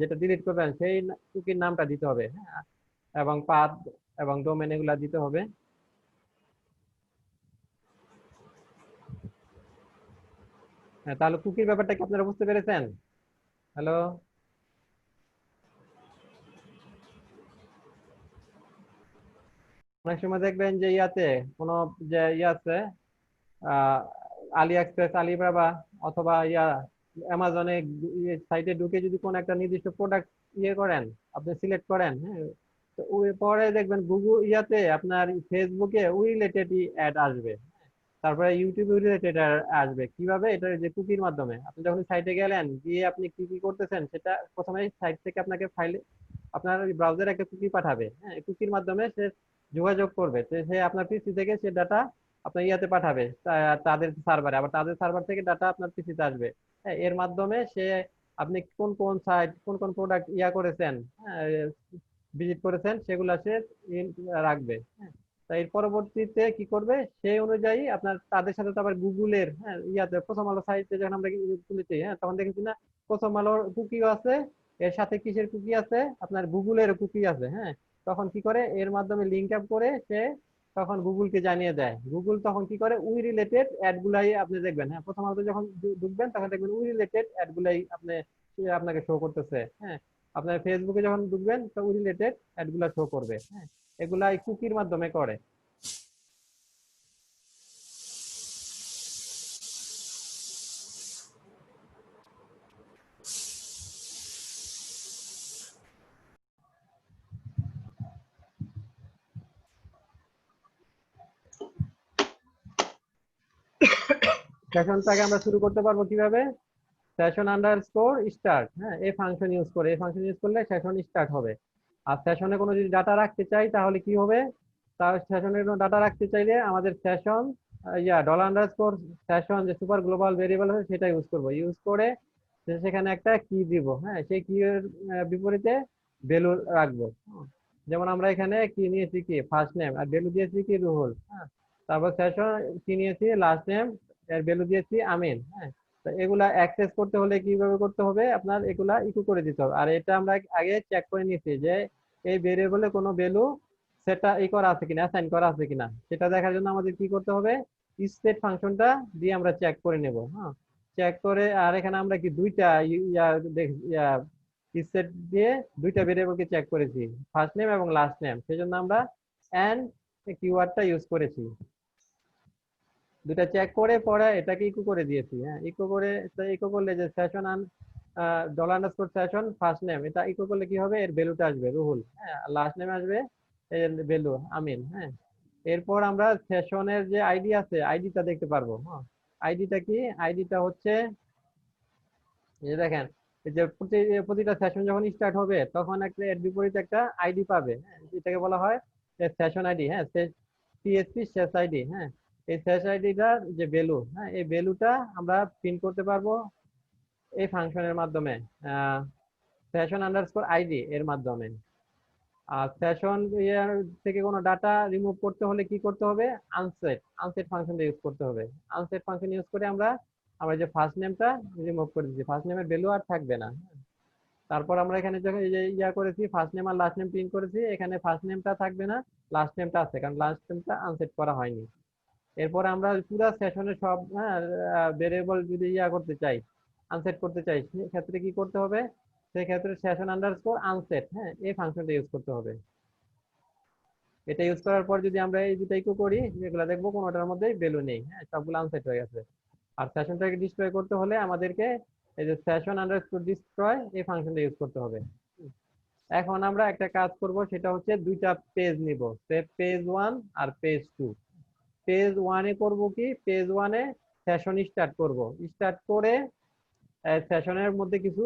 যেটা ডিলিট করবেন সেই কুকির নামটা দিতে হবে, হ্যাঁ, এবং পাথ এবং ডোমেন এগুলা দিতে হবে। হ্যাঁ, তাহলে কুকির ব্যাপারটা কি আপনারা বুঝতে পেরেছেন? হ্যালো, অনেক সময় দেখবেন যে ইয়াতে কোনো যে ইয়ে আছে, আলি এক্সপ্রেস, আলিবাবা অথবা ইয়া অ্যামাজনে সাইটে ঢুকে যদি কোনো একটা নির্দিষ্ট প্রোডাক্ট ইয়ে করেন, আপনি সিলেক্ট করেন, হ্যাঁ, তো ওই পরে দেখবেন গুগল ইয়াতে আপনার ফেসবুকে ওই রিলেটেড অ্যাড আসবে, তারপরে ইউটিউবে রিলেটেড আসবে। কিভাবে? এটা যে কুকির মাধ্যমে। আপনি যখন সাইটে গেলেন, গিয়ে আপনি কি কি করতেছেন সেটা প্রথমে সাইট থেকে আপনাকে ফাইলে আপনার ব্রাউজারে একটা কুকি পাঠাবে, হ্যাঁ, কুকির মাধ্যমে সে যোগাযোগ করবে, তো সে আপনার পিসি থেকে সে ডাটা আপনার ইয়াতে পাঠাবে, তাদের সার্ভারে, আবার তাদের সার্ভার থেকে ডাটা আপনার পিসিতে আসবে। হ্যাঁ, এর মাধ্যমে সে আপনি কোন কোন সাইট, কোন কোন প্রোডাক্ট ইয়া করেছেন, ভিজিট করেছেন, সেগুলা সে রাখবে। হ্যাঁ, তাই এর পরবর্তীতে কি করবে, সেই অনুযায়ী আপনার তাদের সাথে তো আবার গুগলের, হ্যাঁ, ইয়াতে প্রথম আলো সাইটে যখন আমরা খুলেছি, হ্যাঁ, তখন দেখেছি না প্রথম আলোর কুকিও আছে, এর সাথে কিসের কুকি আছে, আপনার গুগলের কুকি আছে। হ্যাঁ, তখন কি করে, এর মাধ্যমে লিঙ্ক আপ করে সে তখন গুগলকে জানিয়ে দেয়। গুগল তখন কি করে, ওই রিলেটেড অ্যাড গুলাই আপনি দেখবেন। হ্যাঁ, প্রথম আলোতে যখন ঢুকবেন তখন দেখবেন ওই রিলেটেড অ্যাড গুলাই আপনাকে শো করতেছে। হ্যাঁ, আপনার ফেসবুকে যখন ঢুকবেন তো ওই রিলেটেড অ্যাড গুলা শো করবে। হ্যাঁ, এগুলা এই কুকির মাধ্যমে করে। সেশনটাকে আমরা শুরু করতে পারবো কিভাবে, সেশন আন্ডারস্কোর স্টার্ট, হ্যাঁ, এই ফাংশন ইউজ করে, এই ফাংশন ইউজ করলে সেশন স্টার্ট হবে। আর সেশনে কোনো যদি ডাটা রাখতে চাই তাহলে কি হবে, তার সেশনের কোনো ডাটা রাখতে চাইলে আমাদের সেশন ডলার আন্ডারস্কোর সেশন যে সুপার গ্লোবাল ভেরিয়েবল আছে সেটা ইউজ করবো, ইউজ করে সেখানে একটা কি দিব, হ্যাঁ, সেই কি এর বিপরীতে ভ্যালু রাখবো। যেমন আমরা এখানে কি নিয়েছি, কি ফার্স্ট নেম, আর ভ্যালু দিয়েছি কি রুহুল, হ্যাঁ, তারপর সেশন কি নিয়েছি লাস্ট নেম, এর ভ্যালু দিয়েছি আমিন। হ্যাঁ, তো এগুলা অ্যাক্সেস করতে হলে কিভাবে করতে হবে, আপনার এগুলা ইকো করে দিতে হবে। আর এটা আমরা আগে চেক করে নিয়েছি যে এই ভেরিয়েবলে কোনো ভ্যালু সেটা ই করা আছে কিনা, অ্যাসাইন করা আছে কিনা, সেটা দেখার জন্য আমাদের কি করতে হবে, স্টেট ফাংশনটা দিয়ে আমরা চেক করে নেব। হ্যাঁ, চেক করে, আর এখানে আমরা কি দুইটা স্টেট দিয়ে দুইটা ভেরিয়েবলকে চেক করেছি, ফার্স্ট নেম এবং লাস্ট নেম, সেজন্য আমরা এন্ড কিওয়ার্ডটা ইউজ করেছি। দুটা চেক করে পরে এটাকে ইকো করে দিয়েছি। হ্যাঁ, ইকো করে, ইকো করলে যে session dollar underscore session first name, এটা ইকো করলে কি হবে, এর ভ্যালুটা আসবে রুহুল, হ্যাঁ, লাস্ট নেমে আসবে এর ভ্যালু আমিন। হ্যাঁ, এরপর আমরা সেশনের যে আইডি আছে আইডিটা দেখতে পারবো। হ্যাঁ, আইডিটা কি, আইডিটা হচ্ছে এই যে দেখেন, এই যে প্রতিটা সেশন যখন স্টার্ট হবে তখন একটা এর বিপরীতে একটা আইডি পাবে। হ্যাঁ, এটাকে বলা হয় সেশন আইডি। হ্যাঁ, সিএসপি শেষ আইডি। হ্যাঁ, এই শেষ আইডিটার যে ভ্যালু, হ্যাঁ, এই ভ্যালুটা আমরা প্রিন্ট করতে পারবো এই ফাংশনের মাধ্যমে, সেশন আন্ডারস্কোর আইডি এর মাধ্যমে। আর সেশন থেকে কোনো ডাটা রিমুভ করতে হলে কি করতে হবে, আনসেট, আনসেট ফাংশনটা ইউজ করতে হবে। আনসেট ফাংশন ইউজ করে আমরা আমরা যে ফার্স্ট নেমটা রিমুভ করে দিচ্ছি, ফার্স্ট নেমের ভ্যালু আর থাকবে না। তারপর আমরা এখানে যখন এই যে করেছি, ফার্স্ট নেম আর লাস্ট নেম প্রিন্ট করেছি, এখানে ফার্স্ট নেমটা থাকবে না, লাস্ট নেমটা আছে, কারণ লাস্ট নেমটা আনসেট করা হয়নি। এরপর আমরা পুরো সেশনের সব ভেরিয়েবল যদি করতে চাই, আনসেট করতে চাই, সেক্ষেত্রে কি করতে হবে, সেক্ষেত্রে সেশন আন্ডারস্কোর আনসেট, হ্যাঁ, এই ফাংশনটা ইউজ করতে হবে। এটা ইউজ করার পর যদি আমরা এই দুটা ইকো করি, যেগুলো দেখবো কোনোটার মধ্যেই ভ্যালু নেই, হ্যাঁ, সবগুলো আনসেট হয়ে গেছে। আর সেশনটাকে ডিসপ্লে করতে হলে আমাদেরকে এই যে সেশন আন্ডারস্কোর ডিস্ট্রয় এই ফাংশনটা ইউজ করতে হবে। এখন আমরা একটা কাজ করব, সেটা হচ্ছে দুইটা পেজ নিব, পেজ 1 আর পেজ 2। পেজ 1 এ করব কি, পেজ 1 এ সেশন স্টার্ট করব, স্টার্ট করে সেশনের মধ্যে কিছু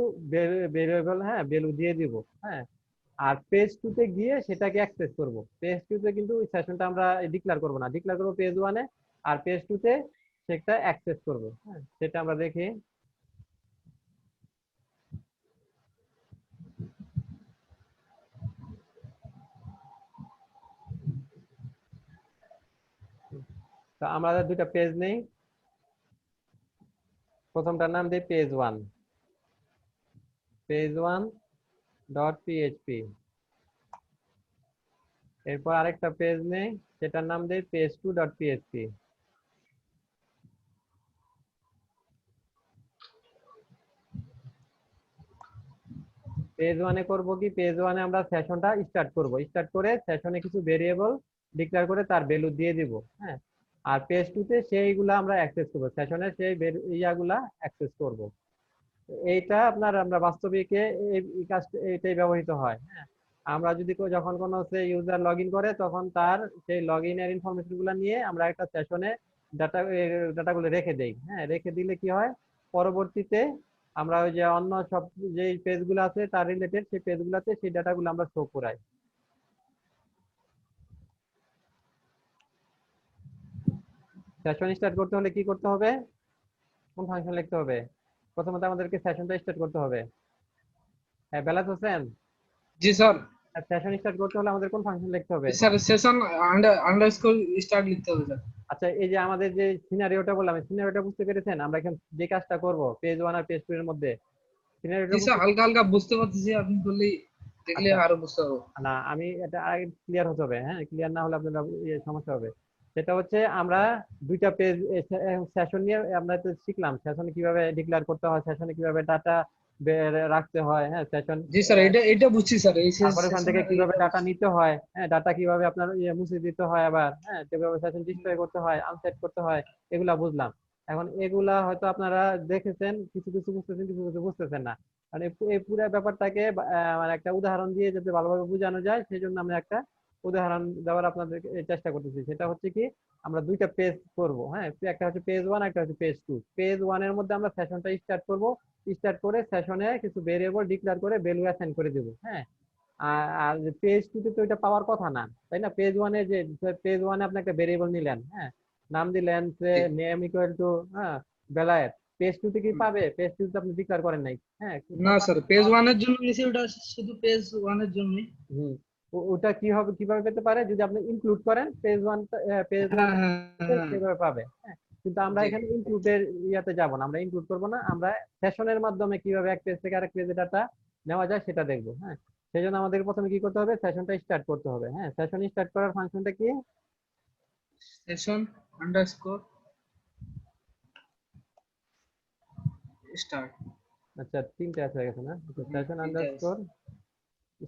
ভেরিয়েবল, হ্যাঁ, ভ্যালু দিয়ে দিব, হ্যাঁ। আর পেজ 2 তে গিয়ে সেটাকে অ্যাক্সেস করব। পেজ 2 তে কিন্তু ওই সেশনটা আমরা ডিক্লেয়ার করব না, ডিক্লেয়ার করব পেজ 1 এ, আর পেজ 2 তে সেটা অ্যাক্সেস করব, হ্যাঁ। সেটা আমরা দেখি। তো আমরা দুইটা পেজ নেই, প্রথমটার নাম দিই পেজ 1, পেজ 1 ডট পিএইচপি। এরপর আরেকটা পেজ নেই, সেটার নাম দেই পেজ 2 ডট পিএইচপি। পেজ 1 এ করব কি, পেজ 1 এ আমরা সেশনটা স্টার্ট করব, স্টার্ট করে সেশনে কিছু ভেরিয়েবল ডিক্লেয়ার করে তার ভ্যালু দিয়ে দিব, হ্যাঁ। আর পেজ 2 তে সেইগুলা আমরা অ্যাক্সেস করব, সেশনের সেই ইয়াগুলা অ্যাক্সেস করব। এইটা আমরা বাস্তবিকে এই কাজ এটাই ব্যবহৃত হয়, হ্যাঁ। আমরা যদি যখন কোনো ইউজার লগ ইন করে, তখন তার সেই লগ ইনের ইনফরমেশন গুলা নিয়ে আমরা একটা সেশনে ডাটাগুলো রেখে দেই, হ্যাঁ। রেখে দিলে কি হয়, পরবর্তীতে আমরা ওই যে অন্য সব যে পেজগুলো আছে তার রিলেটেড সেই পেজগুলোতে সেই ডাটাগুলো আমরা শো করাই। সেশন স্টার্ট করতে হলে কি করতে হবে, কোন ফাংশন লিখতে হবে? প্রথমত আমাদেরকে সেশনটা স্টার্ট করতে হবে। হ্যাঁ, বেলাত হোসেন, জি স্যার। সেশন স্টার্ট করতে হলে আমাদের কোন ফাংশন লিখতে হবে? স্যার সেশন আন্ডারস্কোর স্টার্ট লিখতে হবে স্যার। আচ্ছা, এই যে আমাদের যে সিনারিওটা বললাম, সিনারিওটা বুঝতে পেরেছেন? আমরা এখন যে কাজটা করব পেজ 1 আর পেজ 2 এর মধ্যে, সিনারিওটা জি স্যার, হালকা হালকা বুঝতে পারতেছি, আপনি বললেই দেখলে আচ্ছা, আরো বুঝতে পারবো। না আমি এটা আগে ক্লিয়ার হতে হবে, হ্যাঁ। ক্লিয়ার না হলে আপনার সমস্যা হবে। সেটা হচ্ছে আমরা দুইটা পেজ সেশন নিয়ে আমরা তো শিখলাম সেশনে কিভাবে ডিক্লেয়ার করতে হয়, সেশনে কিভাবে ডাটা রাখতে হয়, হ্যাঁ। সেশন, জি স্যার, এটা বুঝছি স্যার। এই তারপরে ওখান থেকে সেশনের কিভাবে ডাটা নিতে হয়, হ্যাঁ, ডাটা কিভাবে আপনার মুছে দিতে হয় আবার, হ্যাঁ, কিভাবে সেশন ডিসপ্লে করতে হয়, আনসেট করতে হয়, এগুলা বুঝলাম। এখন এগুলা হয়তো আপনারা দেখেছেন, কিছু কিছু বুঝতেছেন, কিছু কিছু বুঝতেছেন না। মানে এই পুরো ব্যাপারটাকে মানে একটা উদাহরণ দিয়ে যাতে ভালোভাবে বোঝানো যায়, সেই জন্য আমি একটা উদাহরণ দেওয়ার আপনাদের চেষ্টা করতেছি। সেটা হচ্ছে কি, আমরা দুইটা পেজ করব, হ্যাঁ। একটা হচ্ছে পেজ 1, একটা হচ্ছে পেজ 2। পেজ 1 এর মধ্যে আমরা সেশনটা স্টার্ট করব, স্টার্ট করে সেশনে কিছু ভেরিয়েবল ডিক্লেয়ার করে ভ্যালু অ্যাসাইন করে দেব, হ্যাঁ। আর পেজ 2 তে তো এটা পাওয়ার কথা না, তাই না? পেজ 1 এ যে পেজ 1 এ আপনি একটা ভেরিয়েবল নিলেন, হ্যাঁ, নাম দিলেন যে নেম ইকুয়াল টু, হ্যাঁ, বেলায়েত। পেজ 2 তে কি পাবে? পেজ 2 তে আপনি ডিক্লেয়ার করেন নাই, হ্যাঁ। না স্যার, পেজ 1 এর জন্য নিছি, ওটা শুধু পেজ 1 এর জন্যই। হুম, ওটা কি হবে, কিভাবে পেতে পারে? যদি আপনি ইনক্লুড করেন পেজ 1, পেজ 1 হ্যাঁ হ্যাঁ হ্যাঁ। সেভাবে পাবে, হ্যাঁ। কিন্তু আমরা জি। এখানে ইনক্লুডের ইয়াতে যাব না, আমরা ইনক্লুড করব না, আমরা সেশনের মাধ্যমে কিভাবে এক পেজ থেকে আরেক পেজে ডাটা নেওয়া যায় সেটা দেখবো, হ্যাঁ। সেই জন্য আমাদের প্রথমে কি করতে হবে, সেশনটা স্টার্ট করতে হবে, হ্যাঁ। সেশন স্টার্ট করার ফাংশনটা কি? Session underscore start. আচ্ছা, তিনটে আছে হয়ে গেছে না? সেশন তিনটা আন্ডারস্কোর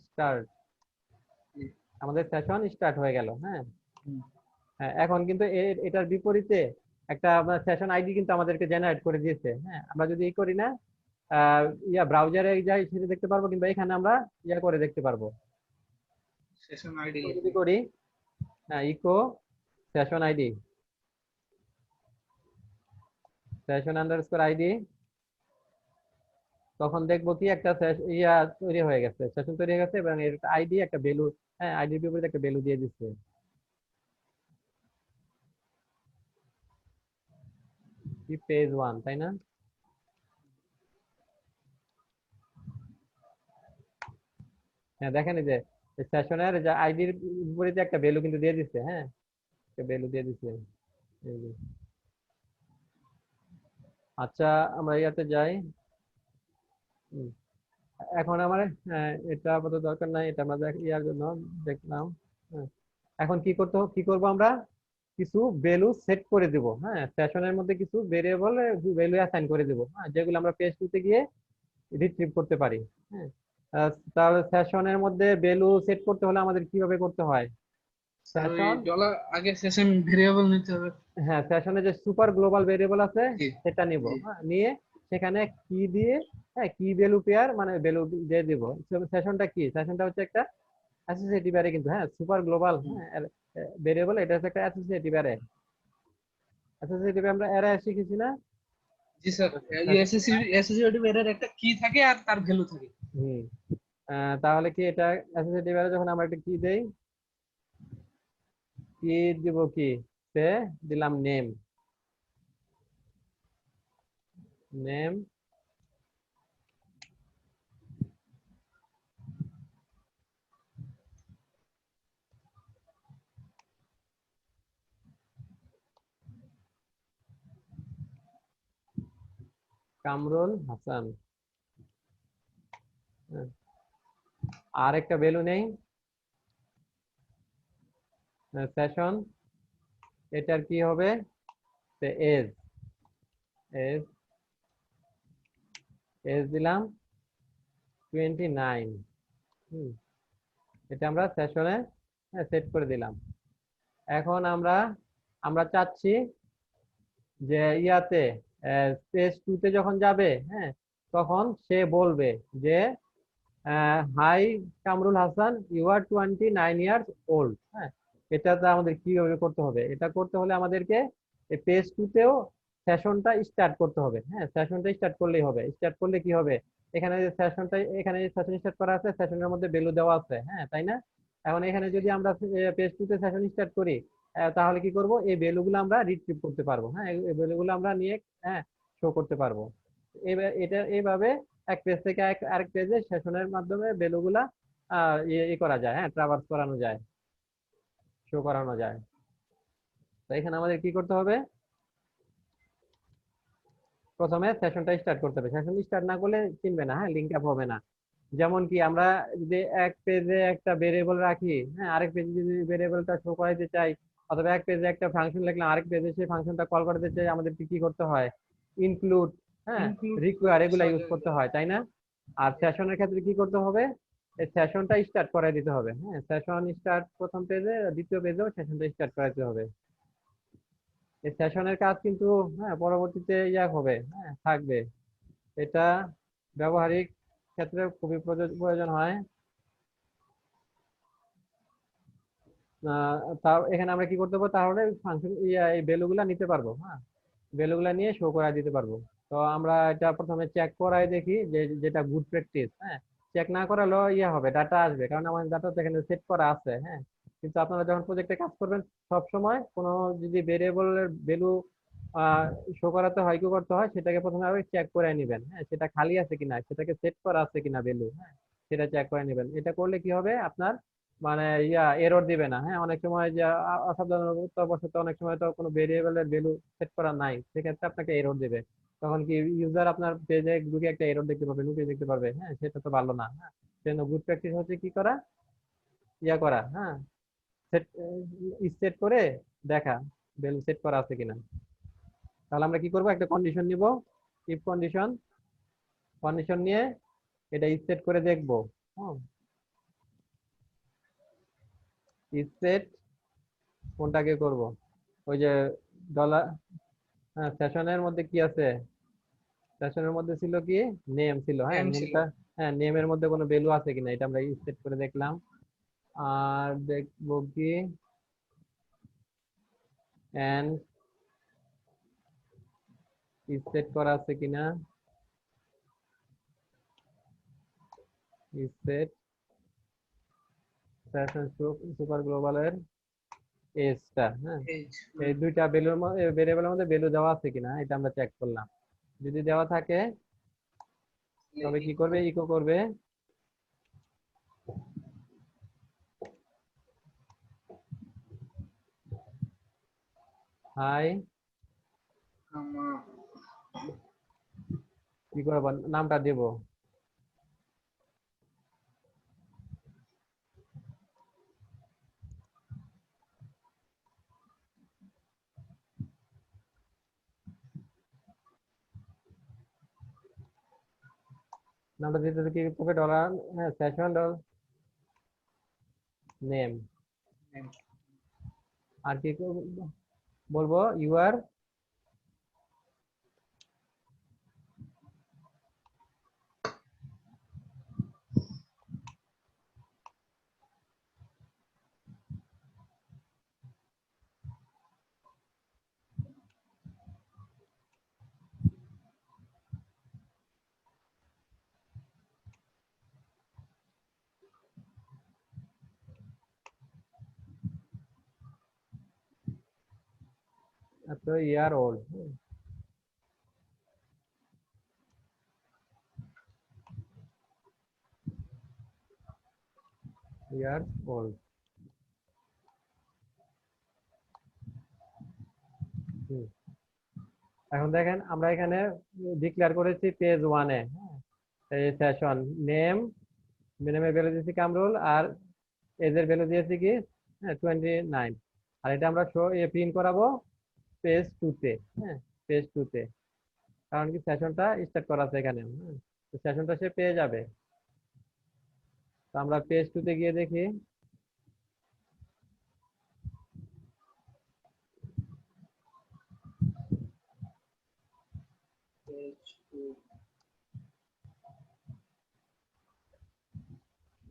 স্টার্ট, জি। আমাদের সেশন স্টার্ট হয়ে গেল, হ্যাঁ। হুম। হ্যাঁ, এখন কিন্তু এটার বিপরীতে একটা সেশন আইডি কিন্তু আমাদেরকে জেনারেট করে দিয়েছে, হ্যাঁ। আমরা যদি ই করি না, ব্রাউজারে যাই, সেটা দেখতে পারবো, কিংবা এখানে আমরা করে দেখতে পারবো। সেশন আইডি যদি করি, হ্যাঁ, echo session ID, session underscore ID, তখন দেখবো কি একটা তৈরি হয়ে গেছে, সেশন তৈরি হয়ে গেছে, এবং এর আইডি একটা ভ্যালু, হ্যাঁ, আইডির বিপরীতে একটা ভ্যালু দিয়ে দিচ্ছে, কি পেজ 1, তাই না? হ্যাঁ, দেখেন এই যে সেশনের যে আইডির বিপরীতে একটা ভ্যালু কিন্তু দিয়ে দিচ্ছে, হ্যাঁ, একটা ভ্যালু দিয়ে দিচ্ছে, এই যে। আচ্ছা, আমরা ইয়াতে যাই। হুম, এখন আমার এটা আপাতত দরকার নাই, এটা আমরা ইয়ার জন্য দেখলাম, হ্যাঁ। এখন কি করব আমরা, কিছু ভ্যালু সেট করে দিব, হ্যাঁ। সেশনের মধ্যে কিছু ভেরিয়েবল ভ্যালু অ্যাসাইন করে দিব, হ্যাঁ, যেগুলো আমরা পেজ 2 তে গিয়ে রিট্রিভ করতে পারি, হ্যাঁ। তাহলে সেশনের মধ্যে ভ্যালু সেট করতে হলে আমাদের কিভাবে করতে হয়? স্যার, ওই সেশন, ডলার আগে সেশন ভেরিয়েবল নিতে হবে। হ্যাঁ, সেশনে যে সুপার গ্লোবাল ভেরিয়েবল আছে জি সেটা নিব, জি হ্যাঁ। নিয়ে সেখানে কি দিয়ে, হ্যাঁ, কি ভ্যালু পেয়ার মানে ভ্যালু দিয়ে দিব। সেশনটা কি, সেশনটা হচ্ছে একটা অ্যাসোসিয়েটিভ অ্যারে কিন্তু, হ্যাঁ, সুপার গ্লোবাল, হ্যাঁ, ভেরিয়েবল, এটা হচ্ছে একটা অ্যাসোসিয়েটিভ অ্যারে। অ্যাসোসিয়েটিভ আমরা অ্যারে শিখেছি না? জি স্যার, অ্যাসোসিয়েটিভ এরর একটা কি থাকে আর তার ভ্যালু থাকে। হুম। তাহলে কি এটা অ্যাসোসিয়েটিভ অ্যারে যখন আমরা একটা কি দেই, কি দিব, কি সে দিলাম নেম, নেম কামরুল হাসান। হ্যাঁ, আর একটা ভ্যালু নেই সেশন, এটার কি হবে, এজ, এজ এজ দিলাম 29। এটা আমরা সেশনে সেট করে দিলাম। এখন আমরা আমরা চাচ্ছি যে ইয়াতে স্পেস 2 তে যখন যাবে, হ্যাঁ, তখন সে বলবে যে hi Kamrul Hasan, you are 29 years old. হ্যাঁ, এটাতে আমাদের কিভাবে করতে হবে, এটা করতে হলে আমাদেরকে পেজ 2 তেও সেশনটা স্টার্ট করতে হবে। হ্যাঁ, সেশনটা স্টার্ট করলেই হবে। স্টার্ট করলে কি হবে, এখানে যে সেশনটা, এখানে যে সেশন স্টার্ট করা আছে, সেশনের মধ্যে ভ্যালু দেওয়া আছে, হ্যাঁ, তাই না? এখন এখানে যদি আমরা পেজ 2 তে সেশন স্টার্ট করি, তাহলে কি করব, এই ভ্যালুগুলো আমরা রিট্রিভ করতে পারবো। হ্যাঁ, এই ভ্যালুগুলো আমরা নিয়ে, হ্যাঁ, শো করতে পারবো। এটা এইভাবে এক পেজ থেকে আরেক পেজে সেশনের মাধ্যমে ভ্যালুগুলা করা যায়, হ্যাঁ, ট্রাভার্স করানো যায়, শো করানো যায়। তো এখানে আমাদের কি করতে হবে, প্রথমে সেশনটা স্টার্ট করতে হবে। সেশন স্টার্ট না করলে চিনবে না, হ্যাঁ, লিঙ্ক আপ হবে না। যেমন কি আমরা যদি এক পেজে একটা ভেরিয়েবল রাখি, হ্যাঁ, আরেক পেজে যদি ভেরিয়েবলটা শো করাইতে চাই, অথবা এক পেজে একটা ফাংশন লিখলাম, আরেক পেজে সেই ফাংশনটা কল করতে চাই, আমাদেরকে কি করতে হয়, ইনক্লুড, হ্যাঁ, Include রিকোয়ার, এগুলা ইউজ সহজে করতে হয়, তাই না? আর সেশনের ক্ষেত্রে কি করতে হবে, এই সেশনটা স্টার্ট করাই দিতে হবে। হ্যাঁ, সেশন স্টার্ট প্রথম পেজে, দ্বিতীয় পেজেও সেশনটা স্টার্ট করাইতে হবে। এই সেশনের কাজ কিন্তু, হ্যাঁ, পরবর্তীতে হবে, হ্যাঁ, থাকবে। এটা ব্যবহারিক ক্ষেত্রে খুবই প্রয়োজন হয়। তা এখানে আমরা কি করতে পারবো, তাহলে ফাংশন এই ভ্যালুগুলা নিতে পারবো, হ্যাঁ, ভ্যালুগুলা নিয়ে শো করাই দিতে পারবো। তো আমরা এটা প্রথমে চেক করাই দেখি, যে যেটা গুড প্র্যাকটিস, হ্যাঁ, চেক না করালেও হবে, ডাটা আসবে, কারণ আমাদের ডাটা তো এখানে সেট করা আছে, হ্যাঁ। কিন্তু আপনারা যখন প্রজেক্টে কাজ করবেন, সব সময় কোনো যদি ভেরিয়েবলের ভ্যালু শো করাতে হয়, কি করতে হয়, সেটাকে প্রথমে আবার চেক করে নেবেন, হ্যাঁ, সেটা খালি আছে কিনা, সেটাকে সেট করা আছে কিনা ভ্যালু, হ্যাঁ, সেটা চেক করে নেবেন। এটা করলে কি হবে, আপনার মানে এরর দিবে না। হ্যাঁ, অনেক সময় যে অসাবধানতাবশত অনেক সময় তো কোনো ভেরিয়েবলের ভ্যালু সেট করা নাই, সেক্ষেত্রে আপনাকে এরর দিবে। তখন কি ইউজার আপনার পেজে ঢুকে একটা এরর দেখতে পাবে, নোটিশ দেখতে পারবে, হ্যাঁ, সেটা তো ভালো না। হ্যাঁ, সেজন্য গুড প্র্যাকটিস হচ্ছে কি করা, করা, হ্যাঁ, সেট সেট করে দেখা ভ্যালু সেট করা আছে কিনা। তাহলে আমরা কি করব, একটা কন্ডিশন নিব, ইফ কন্ডিশন, কন্ডিশন নিয়ে এটা সেট করে দেখবো। হ্যাঁ, সেট কোনটাকে করব, ওই যে ডলার, হ্যাঁ, সেশনের মধ্যে কি আছে, সেশনের মধ্যে ছিল কি, নেম ছিল, হ্যাঁ, নেম ছিল। নেমটা, হ্যাঁ, নেমের মধ্যে কোনো ভ্যালু আছে কিনা, এটা আমরা সেট করে দেখলাম। আর দেখবো কি, এন্ড সেট করা আছে কিনা, সেট সেশন সুপার গ্লোবালের এজটা, হ্যাঁ, Age, এই দুইটা ভ্যালুর মধ্যে, ভেরিয়েবলের মধ্যে ভ্যালু দেওয়া আছে কিনা, এটা আমরা চেক করলাম। যদি দেওয়া থাকে তবে কি করবে, ইকো করবে হাই, কি করব, নামটা দেব, নামটা দিতে কি করবে, ডলার, হ্যাঁ, সেশন ডলার নেম। name, আর কি বলবো, ইউআর আচ্ছা ইয়ার ওল্ড, ইয়ার ওল্ড। এখন দেখেন আমরা এখানে ডিক্লেয়ার করেছি পেজ 1 এ, এই সেশন নেম, নেমের ভ্যালু দিয়েছি কামরুল, আর এজের ভ্যালু দিয়েছি কি 29। আর এটা আমরা প্রিন্ট করাবো পেজ 2 তে, হ্যাঁ পেজ 2 তে, কারণ কি সেশনটা স্টার্ট করা আছে এখানে, সেশনটা সে পেয়ে যাবে। তো আমরা পেজ 2 তে গিয়ে দেখি।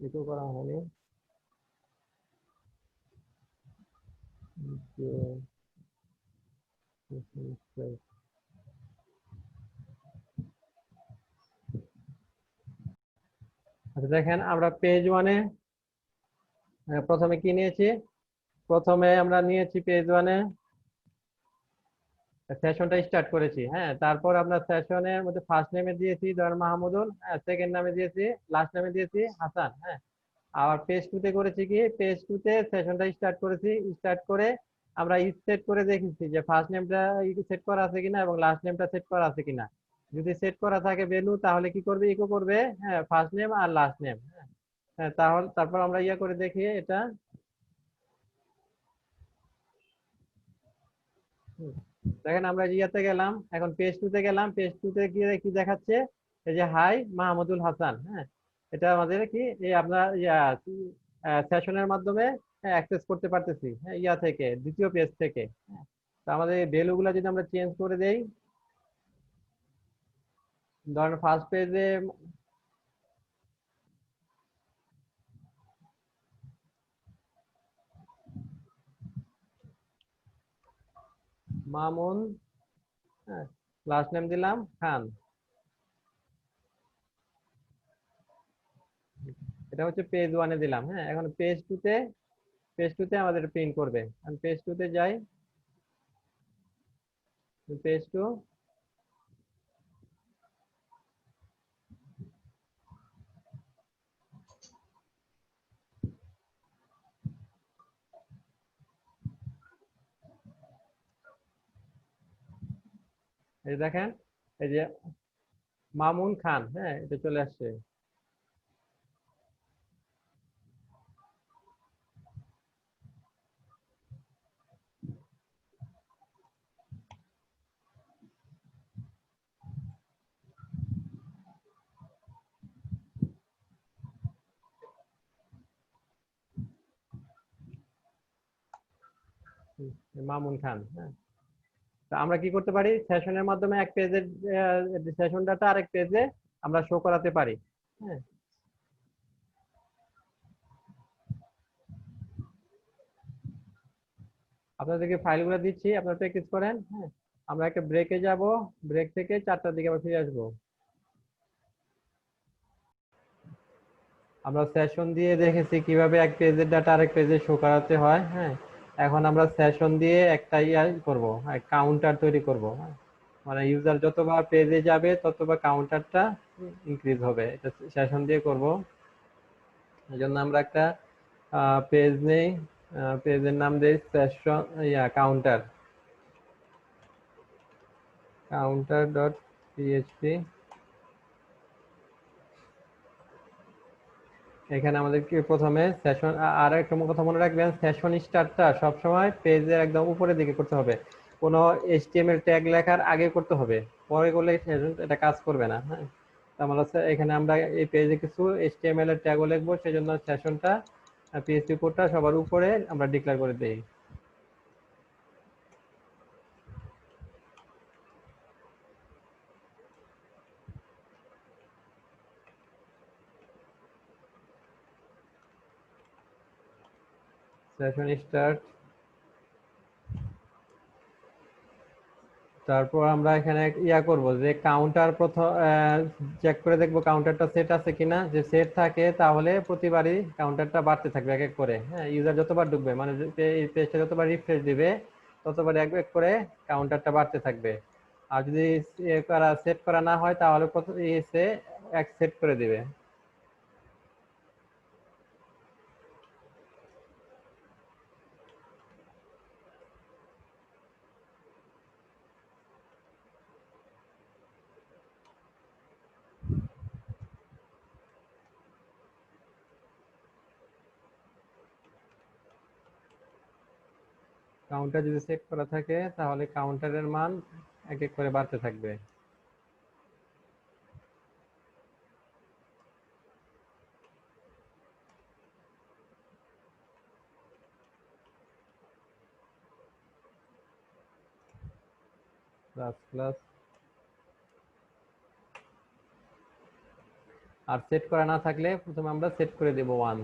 ইকো করা হয়নি। আচ্ছা দেখেন আমরা পেজ 1 এ প্রথমে কি নিয়েছি, প্রথমে আমরা নিয়েছি পেজ 1 এ সেশনটা স্টার্ট করেছি, হ্যাঁ তারপর আমরা সেশনের মধ্যে ফার্স্ট নেমে দিয়েছি ধরেন মাহমুদুল, সেকেন্ড নামে দিয়েছি, লাস্ট নামে দিয়েছি হাসান, হ্যাঁ। আবার পেজ 2 তে করেছি কি, পেজ 2 তে সেশনটা স্টার্ট করেছি, স্টার্ট করে আমরা সেট করে দেখেছি যে ফার্স্ট নেমটা সেট করা আছে কিনা এবং লাস্ট নেমটা সেট করা আছে কিনা। যদি সেট করা থাকে ভ্যালু তাহলে কি করবে, ইকো করবে হ্যাঁ ফার্স্ট নেম আর লাস্ট নেম, হ্যাঁ তাহলে তারপর আমরা ইয়া করে দেখি এটা। দেখেন আমরা ইয়াতে গেলাম, এখন পেজ 2 তে গেলাম, পেজ 2 তে গিয়ে কি দেখাচ্ছে, এই যে হাই মাহমুদুল হাসান, হ্যাঁ এটা আমাদের কি এই আপনার সেশনের মাধ্যমে অ্যাক্সেস করতে পারতেছি, হ্যাঁ ইয়া থেকে দ্বিতীয় পেজ থেকে। তো আমাদের এই ভ্যালু গুলা যদি আমরা চেঞ্জ করে দেই, ধরেন ফার্স্ট পেজে মামুন, হ্যাঁ লাস্ট নেম দিলাম খান, এটা হচ্ছে পেজ 1 এ দিলাম, হ্যাঁ এখন পেজ 2 তে, পেজ 2 তে আমাদের প্রিন্ট করবে। আমি পেজ 2 তে যাই, পেজ 2, এই দেখেন এই যে মামুন খান, হ্যাঁ এটা চলে আসছে। মামুন খান, হ্যাঁ। তো আমরা কি করতে পারি, সেশনের মাধ্যমে এক পেজের সেশন ডাটা আরেক পেজে আমরা শো করাতে পারি, হ্যাঁ। আপনাদেরকে ফাইলগুলো দিচ্ছি, আপনারা প্র্যাকটিস করেন, হ্যাঁ। আমরা একটা ব্রেকে যাব, ব্রেক থেকে 4টার দিকে আবার ফিরে আসবো। আমরা সেশন দিয়ে দেখেছি কিভাবে এক পেজের ডাটা আরেক পেজে শো করাতে হয়, হ্যাঁ। এখন আমরা সেশন দিয়ে একটা ইয়া করব, কাউন্টার তৈরি করব, হ্যাঁ। মানে ইউজার যতবার পেজে যাবে ততবার কাউন্টারটা ইনক্রিজ হবে, এটা সেশন দিয়ে করব। এজন্য আমরা একটা পেজ নেই, পেজের নাম দেই session counter, counter dot PHP. এখানে আমাদের কি প্রথমে সেশন, আর একটা কথা মনে রাখবেন, সেশন স্টার্টটা সবসময় পেজের একদম উপরের দিকে করতে হবে, কোনো এইচটিএমএল ট্যাগ লেখার আগে করতে হবে, পরে করলে এটা কাজ করবে না, হ্যাঁ। আমরা এখানে আমরা এই পেজে কিছু এইচটিএমএল এর ট্যাগও লিখবো, সেজন্য সেশনটা পিএইচপি কোডটা সবার উপরে আমরা ডিক্লেয়ার করে দেই। সেশন স্টার্ট, তারপর আমরা এখানে ইয়া করব যে কাউন্টার প্রথম চেক করে দেখবো কাউন্টারটা সেট আছে কিনা, যে সেট থাকে তাহলে প্রতিবারই কাউন্টারটা বাড়তে থাকবে এক এক করে, হ্যাঁ। ইউজার যতবার ঢুকবে মানে এই পেজটা যতবার রিফ্রেশ দিবে ততবার এক এক করে কাউন্টারটা বাড়তে থাকবে। আর যদি সেট করা না হয় তাহলে সে এক সেট করে দিবে। কাউন্টার যদি সেট করা থাকে তাহলে কাউন্টারের মান এক এক করে বাড়তে থাকবে। Plus plus. আর সেট করা না থাকলে প্রথমে আমরা সেট করে দেব 1।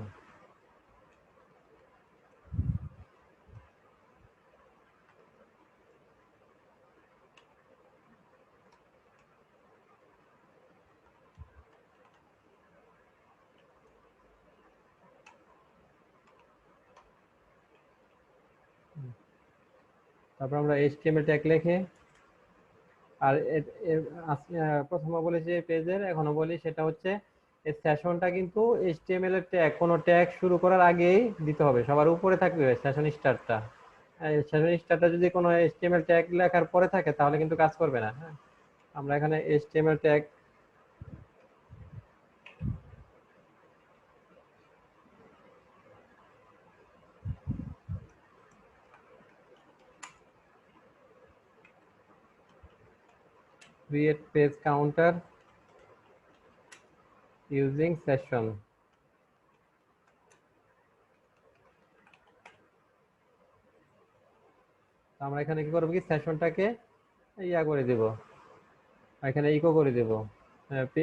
তারপর আমরা HTML ট্যাগ লিখে, আর প্রথমে বলেছি পেজের, এখনো বলি সেটা হচ্ছে এই সেশনটা কিন্তু HTML এর ট্যাগ, কোনো ট্যাগ শুরু করার আগেই দিতে হবে, সবার উপরে থাকবে সেশন স্টার্টটা। সেশন স্টার্টটা যদি কোনো HTML ট্যাগ লেখার পরে থাকে তাহলে কিন্তু কাজ করবে না। হ্যাঁ, আমরা এখানে HTML tag create page counter using session। আমরা এখানে কি করব, কি সেশনটাকে ইয়া করে দেব, এখানে ইকো করে দেব।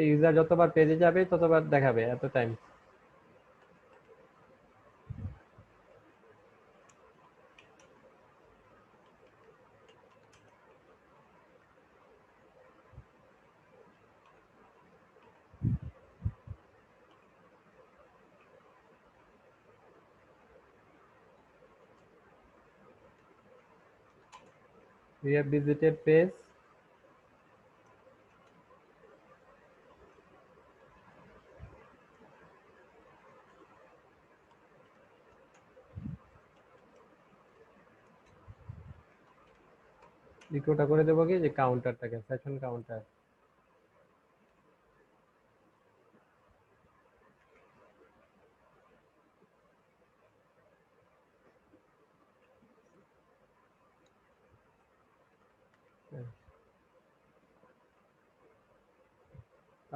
ইউজার যতবার পেজে যাবে ততবার দেখাবে এত time. We have visited page, ইকোটা করে দেবো কি যে কাউন্টারটাকে, সেশন কাউন্টার।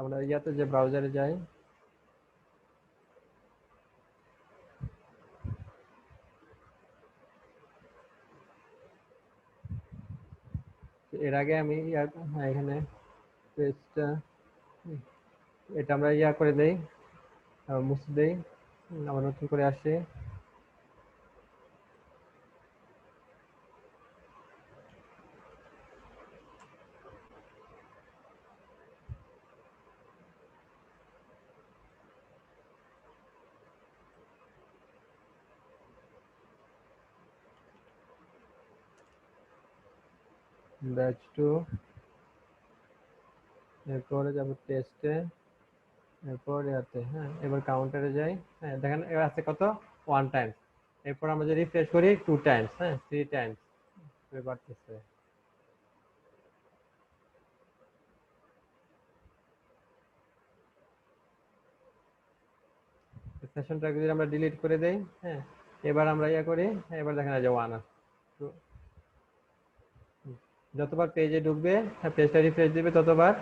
আমরা ইয়াতে যে ব্রাউজারে যাই, এর আগে আমি এখানে পেজটা, এটা আমরা ইয়া করে দেই, মুছে দেই, আবার নতুন করে আসি। ব্যাচ 2, এরপরে যাব টেস্টে, এরপর ইয়াতে। হ্যাঁ, এবার কাউন্টারে যাই। হ্যাঁ, দেখেন এবার আছে কত, 1 টাইম। এরপর আমরা যদি রিফ্রেশ করি 2 টাইমস, হ্যাঁ 3 টাইমস বাড়তেছে। সেশনটাকে যদি আমরা ডিলিট করে দেই, হ্যাঁ এবার আমরা ইয়া করি, এবার দেখেন যে 1 যতবার পেজে ঢুকবে, পেজটা রিফ্রেশ দিবে, ততবার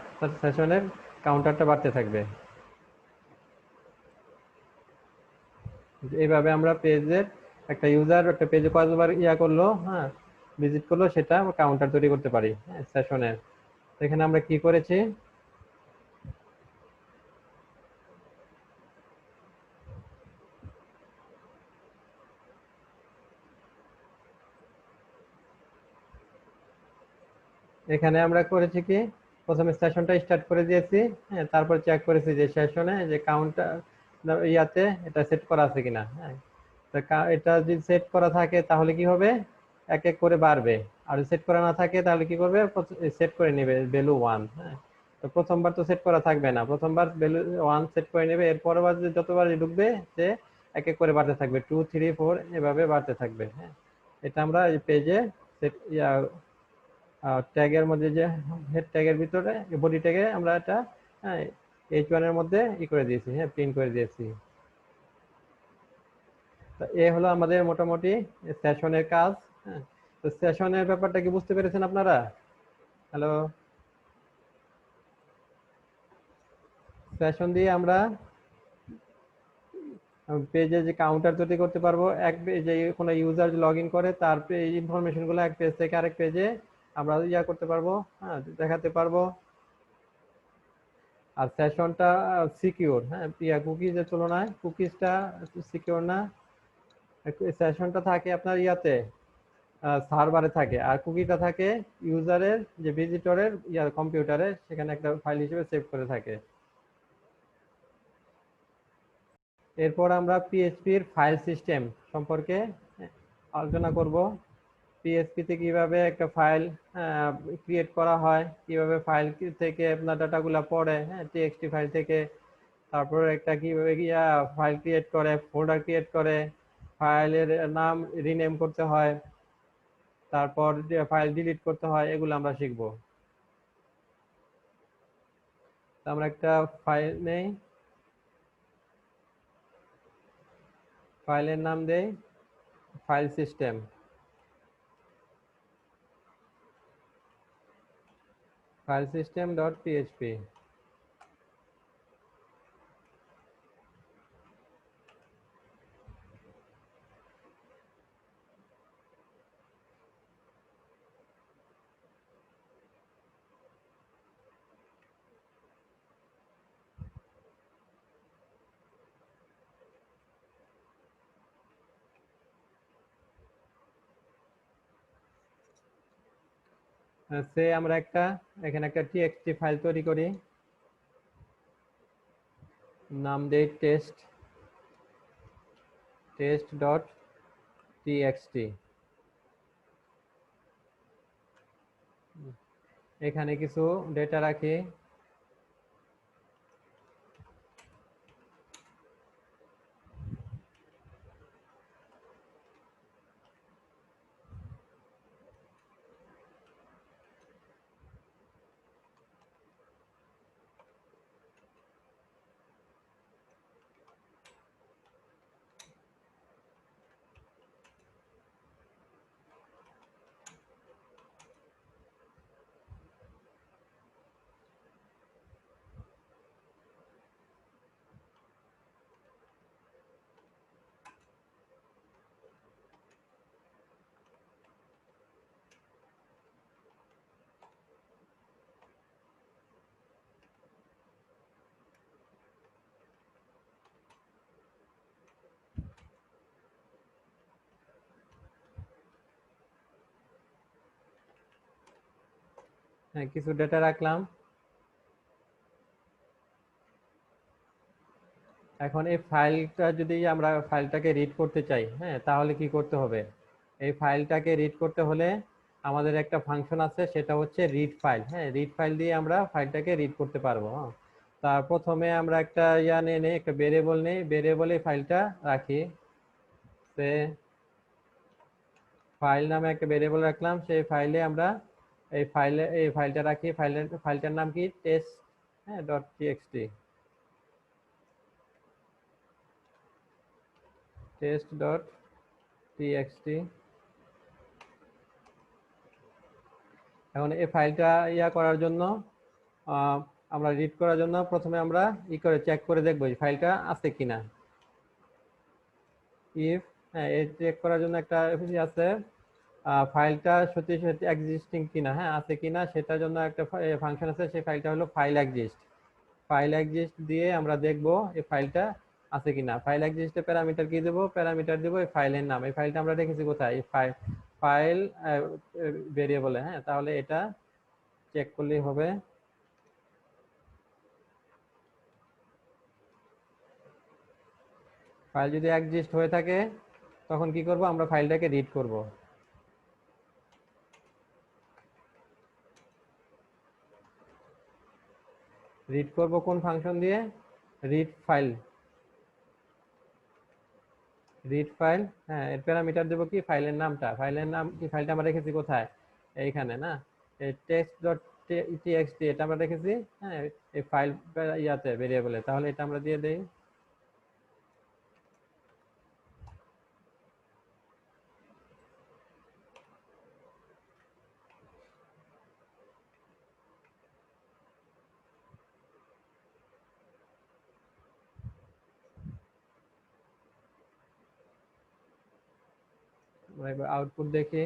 সেশনের কাউন্টারটা বাড়তে থাকবে। এইভাবে আমরা পেজের একটা ইউজার একটা পেজে কতবার ইয়া করলো, হ্যাঁ ভিজিট করলো, সেটা কাউন্টার তৈরি করতে পারি সেশনের। এখানে আমরা কি করেছি, এখানে আমরা করেছি কি, প্রথমে সেশনটা স্টার্ট করে দিয়েছি, হ্যাঁ তারপর চেক করেছি যে সেশনে যে কাউন্টার ইয়াতে এটা সেট করা আছে কিনা। হ্যাঁ, এটা যদি সেট করা থাকে তাহলে কি হবে, এক এক করে বাড়বে। আর সেট করা না থাকে তাহলে কি করবে, সেট করে নেবে ভ্যালু 1। হ্যাঁ, তো প্রথমবার তো সেট করা থাকবে না, প্রথমবার ভ্যালু 1 সেট করে নেবে, এর পরের বার যতবার ঢুকবে সে এক এক করে বাড়তে থাকবে, 2 3 4 এভাবে বাড়তে থাকবে। হ্যাঁ, এটা আমরা এই পেজে সেট ট্যাগের মধ্যে যে হেড ট্যাগের ভিতরে বডি ট্যাগে আমরা এটা হ্যাঁ h1 এর মধ্যে করে দিয়েছি, হ্যাঁ প্রিন্ট করে দিয়েছি। তো এ হলো আমাদের মোটামুটি সেশনের কাজ। হ্যাঁ, তো সেশনের ব্যাপারটা কি বুঝতে পেরেছেন আপনারা? হ্যালো, সেশন দিয়ে আমরা পেজে যে কাউন্টার তৈরি করতে পারবো, এক পেজে কোনো ইউজার লগ ইন করে তার ইনফরমেশন গুলো এক পেজ থেকে আরেক পেজে আমরা করতে পারবো, হ্যাঁ দেখাতে পারবো। আর সেশনটা সিকিউর, হ্যাঁ কুকিজের তুলনায় কুকিজটা সিকিউর না। সেশনটা থাকে আপনার সার্ভারে থাকে, আর কুকিটা থাকে ইউজারের যে ভিজিটরের কম্পিউটারে, সেখানে একটা ফাইল হিসেবে সেভ করে থাকে। এরপর আমরা পিএইচপির ফাইল সিস্টেম সম্পর্কে আলোচনা করব। পিএইচপিতে কিভাবে একটা ফাইল ক্রিয়েট করা হয়, কিভাবে ফাইল থেকে আপনার ডাটাগুলো পড়ে, হ্যাঁ টিএক্সটি ফাইল থেকে, তারপর একটা কিভাবে ফাইল ক্রিয়েট করে, ফোল্ডার ক্রিয়েট করে, ফাইলের নাম রিনেম করতে হয়, তারপর ফাইল ডিলিট করতে হয়, এগুলো আমরা শিখব। আমরা একটা ফাইল নেই, ফাইলের নাম দেই file system. File system dot PHP. সে আমরা এখানে একটা টিএক্সটি ফাইল তৈরি করি, নাম দেই টেস্ট ডট টিএক্সটি। এখানে কিছু ডেটা রাখি, হ্যাঁ কিছু ডেটা রাখলাম। এখন এই ফাইলটা যদি আমরা ফাইলটাকে রিড করতে চাই, হ্যাঁ তাহলে কি করতে হবে? এই ফাইলটাকে রিড করতে হলে আমাদের একটা ফাংশন আছে, সেটা হচ্ছে রিড ফাইল। হ্যাঁ, রিড ফাইল দিয়ে আমরা ফাইলটাকে রিড করতে পারবো। হ্যাঁ, তার প্রথমে আমরা একটা নেই, একটা ভেরিয়েবল নেই, ভেরিয়েবলে ফাইলটা রাখি। সে ফাইল নামে একটা ভেরিয়েবল রাখলাম, সেই ফাইলে আমরা এই ফাইলটা রাখি। ফাইলটার নাম কি? Test dot TXT. Test dot TXT. এখন এই ফাইলটা করার জন্য আমরা রিড করার জন্য প্রথমে আমরা চেক করে দেখবো ফাইলটা আছে কিনা। ইফ এই চেক করার জন্য একটা আছে, ফাইলটা সত্যি সত্যি এক্সিস্টিং কিনা, হ্যাঁ আছে কিনা, সেটার জন্য একটা ফাংশন আছে, সেই ফাইলটা হলো ফাইল এক্সিস্ট। ফাইল এক্সিস্ট দিয়ে আমরা দেখবো এই ফাইলটা আছে কিনা। ফাইল এক্সিস্টে প্যারামিটার কি দেবো? প্যারামিটার দেবো এই ফাইলের নাম। এই ফাইলটা আমরা রেখেছি কোথায়? ফাইল ভেরিয়েবলে। হ্যাঁ, তাহলে এটা চেক করলেই হবে। ফাইল যদি এক্সিস্ট হয়ে থাকে তখন কি করব? আমরা ফাইলটাকে রিড করব। রিড করব কোন ফাংশন দিয়ে? Read file. রিড ফাইল, হ্যাঁ, এর প্যারামিটার দেবো কি? ফাইলের নামটা। ফাইলের নাম কি? ফাইলটা আমরা রেখেছি কোথায়? এইখানে না, এই টেক্সট ডট টিএক্সটি, এটা আমরা রেখেছি, হ্যাঁ, এই ফাইল ইয়াতে ভেরিয়েবলে। তাহলে এটা আমরা দিয়ে দেই। আমরা এবার আউটপুট দেখি।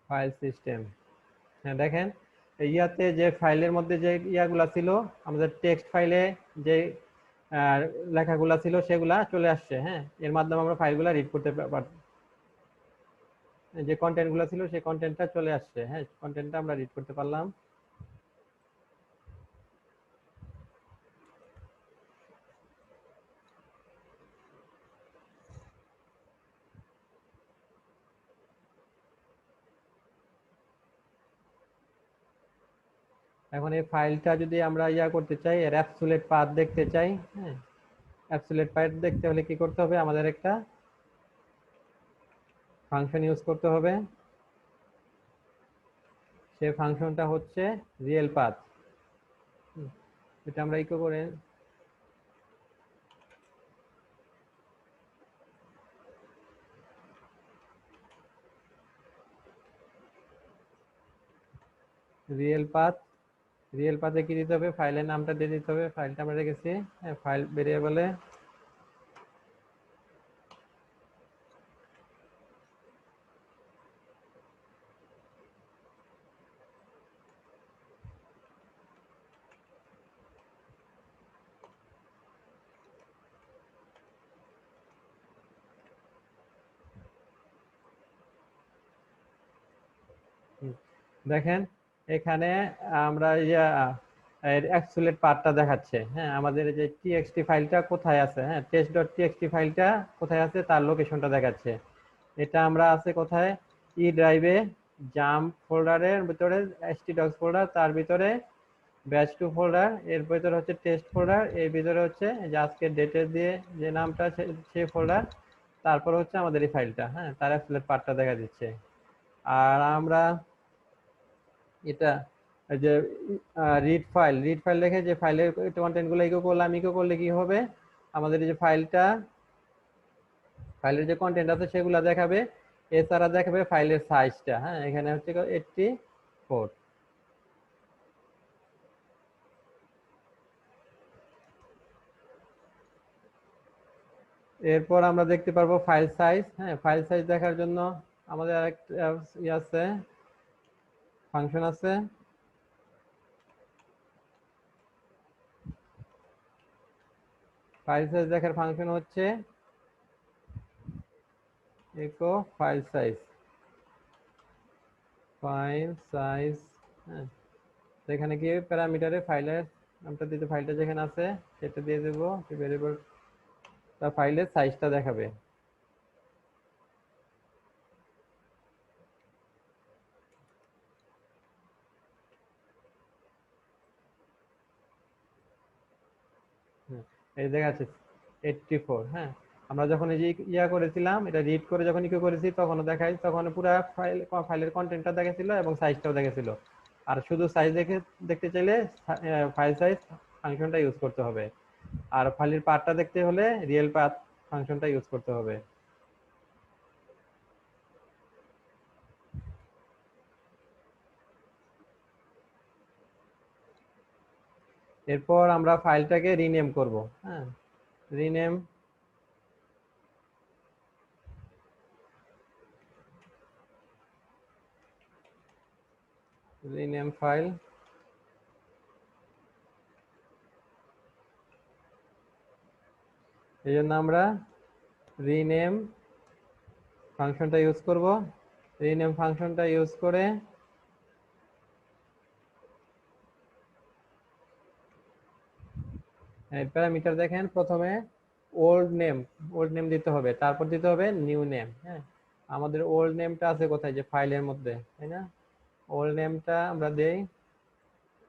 ফাইল সিস্টেম, হ্যাঁ দেখেন এই ইয়াতে যে ফাইলের মধ্যে যে ইয়াগুলা ছিল, আমাদের টেক্সট ফাইলে যে লেখাগুলা ছিল সেগুলা চলে আসছে। হ্যাঁ, এর মাধ্যমে আমরা ফাইলগুলা রিড করতে পারছি। যে কন্টেন্ট গুলো ছিল সেই কন্টেন্টটা চলে আসছে। হ্যাঁ, কন্টেন্টটা আমরা রিড করতে পারলাম। এখন এই ফাইলটা যদি আমরা ইয়া করতে চাই, এর অ্যাবসলিউট পাথ দেখতে চাই, হ্যাঁ, অ্যাবসলিউট পাথ দেখতে হলে কি করতে হবে? আমাদের একটা ফাংশন ইউজ করতে হবে। সেই ফাংশনটা হচ্ছে রিয়েল পাথ। এটা আমরা ইকো করে রিয়েল পাথ। রিয়েল পাথে কি দিতে হবে? ফাইলের নামটা দিয়ে দিতে হবে। ফাইলটা আমরা রেখেছি, হ্যাঁ, ফাইল ভেরিয়েবলে। দেখেন এখানে আমরা ইয়া এর অ্যাবসলিউট পাথটা দেখাচ্ছে। হ্যাঁ, আমাদের যে টিএক্সটি ফাইলটা কোথায় আছে, হ্যাঁ, test.txt ফাইলটা কোথায় আছে তার লোকেশনটা দেখাচ্ছে। এটা আমরা আছে কোথায়? ই ড্রাইভে, জাম্প ফোল্ডারের ভিতরে htdocs ফোল্ডার, তার ভিতরে batch2 ফোল্ডার, এর ভিতরে হচ্ছে টেস্ট ফোল্ডার, এর ভিতরে হচ্ছে যে আজকে ডেটের দিয়ে যে নামটা সেই ফোল্ডার, তারপর হচ্ছে আমাদের এই ফাইলটা। হ্যাঁ, তার অ্যাবসলিউট পাথটা দেখা দিচ্ছে। আর আমরা এটা যে রিড ফাইল দেখে যে ফাইলের কন্টেন্ট গুলো ইকো করলাম, ইকো করলে কি হবে? আমাদের এই যে ফাইলের যে কন্টেন্ট আছে সেগুলা দেখাবে। এছাড়া দেখাবে ফাইলের সাইজটা। হ্যাঁ, এখানে হচ্ছে 84। এরপর আমরা দেখতে পারবো ফাইল সাইজ। হ্যাঁ, ফাইল সাইজ দেখার জন্য আমাদের আরেকটা আছে, ফাংশন আছে। ফাইল সাইজ দেখার ফাংশন হচ্ছে echo file size. File size, হ্যাঁ, এখানে গিয়ে প্যারামিটারে ফাইলের নামটা দিতে, ফাইলটা যেখানে আছে সেটা দিয়ে দেবো, ভেরিয়েবল তার ফাইলের সাইজটা দেখাবে। এই দেখাচ্ছে 84। হ্যাঁ, আমরা যখন এই যে ইয়া করেছিলাম, এটা রিড করে যখন ইকো করেছি তখনও দেখাই, তখন পুরো ফাইলের কন্টেন্টটা দেখেছিল এবং সাইজটাও দেখেছিল। আর শুধু সাইজ দেখতে চাইলে ফাইল সাইজ ফাংশনটা ইউজ করতে হবে। আর ফাইলের পাথটা দেখতে হলে রিয়েল পাথ ফাংশনটা ইউজ করতে হবে। এরপর আমরা ফাইলটাকে রিনেম করব। হ্যাঁ, রিনেম ফাইল। এই জন্য আমরা রিনেম ফাংশনটা ইউজ করব। রিনেম ফাংশনটা ইউজ করে প্যারামিটার দেখেন, প্রথমে ওল্ড নেম দিতে হবে, তারপর দিতে হবে নিউ নেম। হ্যাঁ, আমাদের ওল্ড নেমটা আছে কোথায়, যে ফাইলের মধ্যে, তাই না? ওল্ড নেমটা আমরা দেই,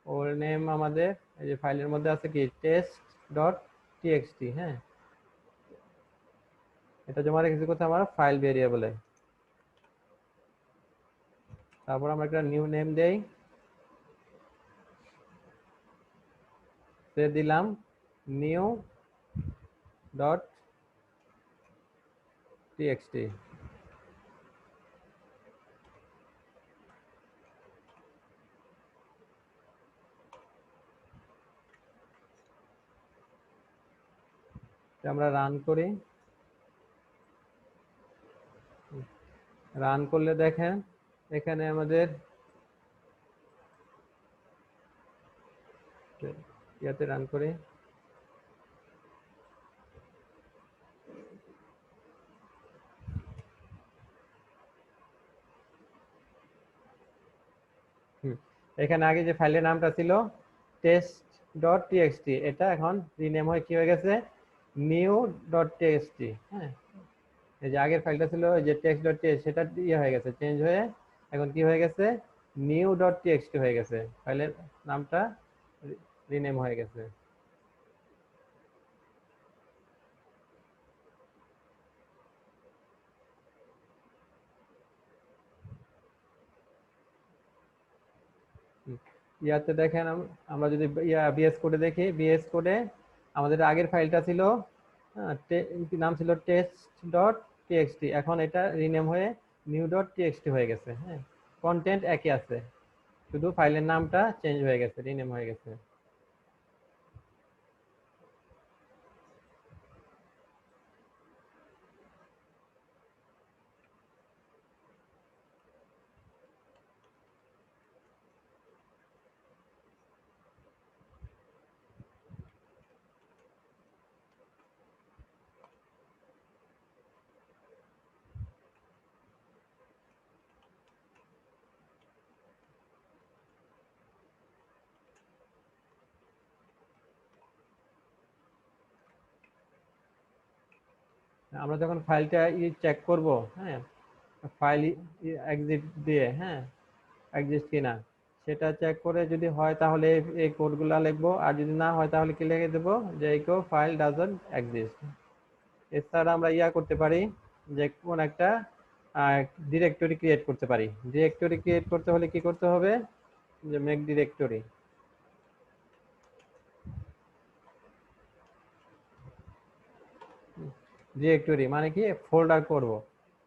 ওল্ড নেম আমাদের এই যে ফাইলের মধ্যে আছে কি, টেস্ট ডট টিএক্সটি। হ্যাঁ, এটা জমা রেখেছি কোথায়, আমার ফাইল ভেরিয়েবলে। তারপর আমরা একটা নিউ নেম দেই, সে দিলাম নিউ ডট টিএক্সটি। আমরা রান করি, রান করলে দেখেন এখানে আমাদের ইয়াতে রান করি, এখানে আগে যে ফাইলের নামটা ছিল টেস্ট ডট টিএক্সটি, এটা এখন রিনেম হয়ে কি হয়ে গেছে, নিউ ডট টিএক্সটি। হ্যাঁ, এই যে আগের ফাইলটা ছিল যে টেক্সট ডট টিএক্সটি, সেটা ইয়ে হয়ে গেছে, চেঞ্জ হয়ে এখন কি হয়ে গেছে, নিউ ডট টিএক্সটি হয়ে গেছে, ফাইলের নামটা রিনেম হয়ে গেছে। ইয়াতে দেখেন আমরা যদি বিএস কোডে দেখি, বিএস কোডে আমাদের আগের ফাইলটা ছিল নাম ছিল টেস্ট ডট টিএক্সটি, এখন এটা রিনেম হয়ে নিউ ডট টিএক্সটি হয়ে গেছে। হ্যাঁ, কন্টেন্ট একই আছে, শুধু ফাইলের নামটা চেঞ্জ হয়ে গেছে, রিনেম হয়ে গেছে। আমরা যখন ফাইলটা চেক করব, হ্যাঁ, ফাইল এক্সিট দিয়ে, হ্যাঁ, এক্সিস্ট কিনা সেটা চেক করে যদি হয় তাহলে এই কোডগুলো লিখবো, আর যদি না হয় তাহলে কি লিখে দেবো, যে ইকো ফাইল ডাজন্ট এক্সিস্ট। এছাড়া আমরা করতে পারি যে কোন একটা ডিরেক্টরি ক্রিয়েট করতে পারি। ডিরেক্টরি ক্রিয়েট করতে হলে কি করতে হবে, যে মেক ডিরেক্টরি। ডিরেক্টরি মানে কি, ফোল্ডার করব।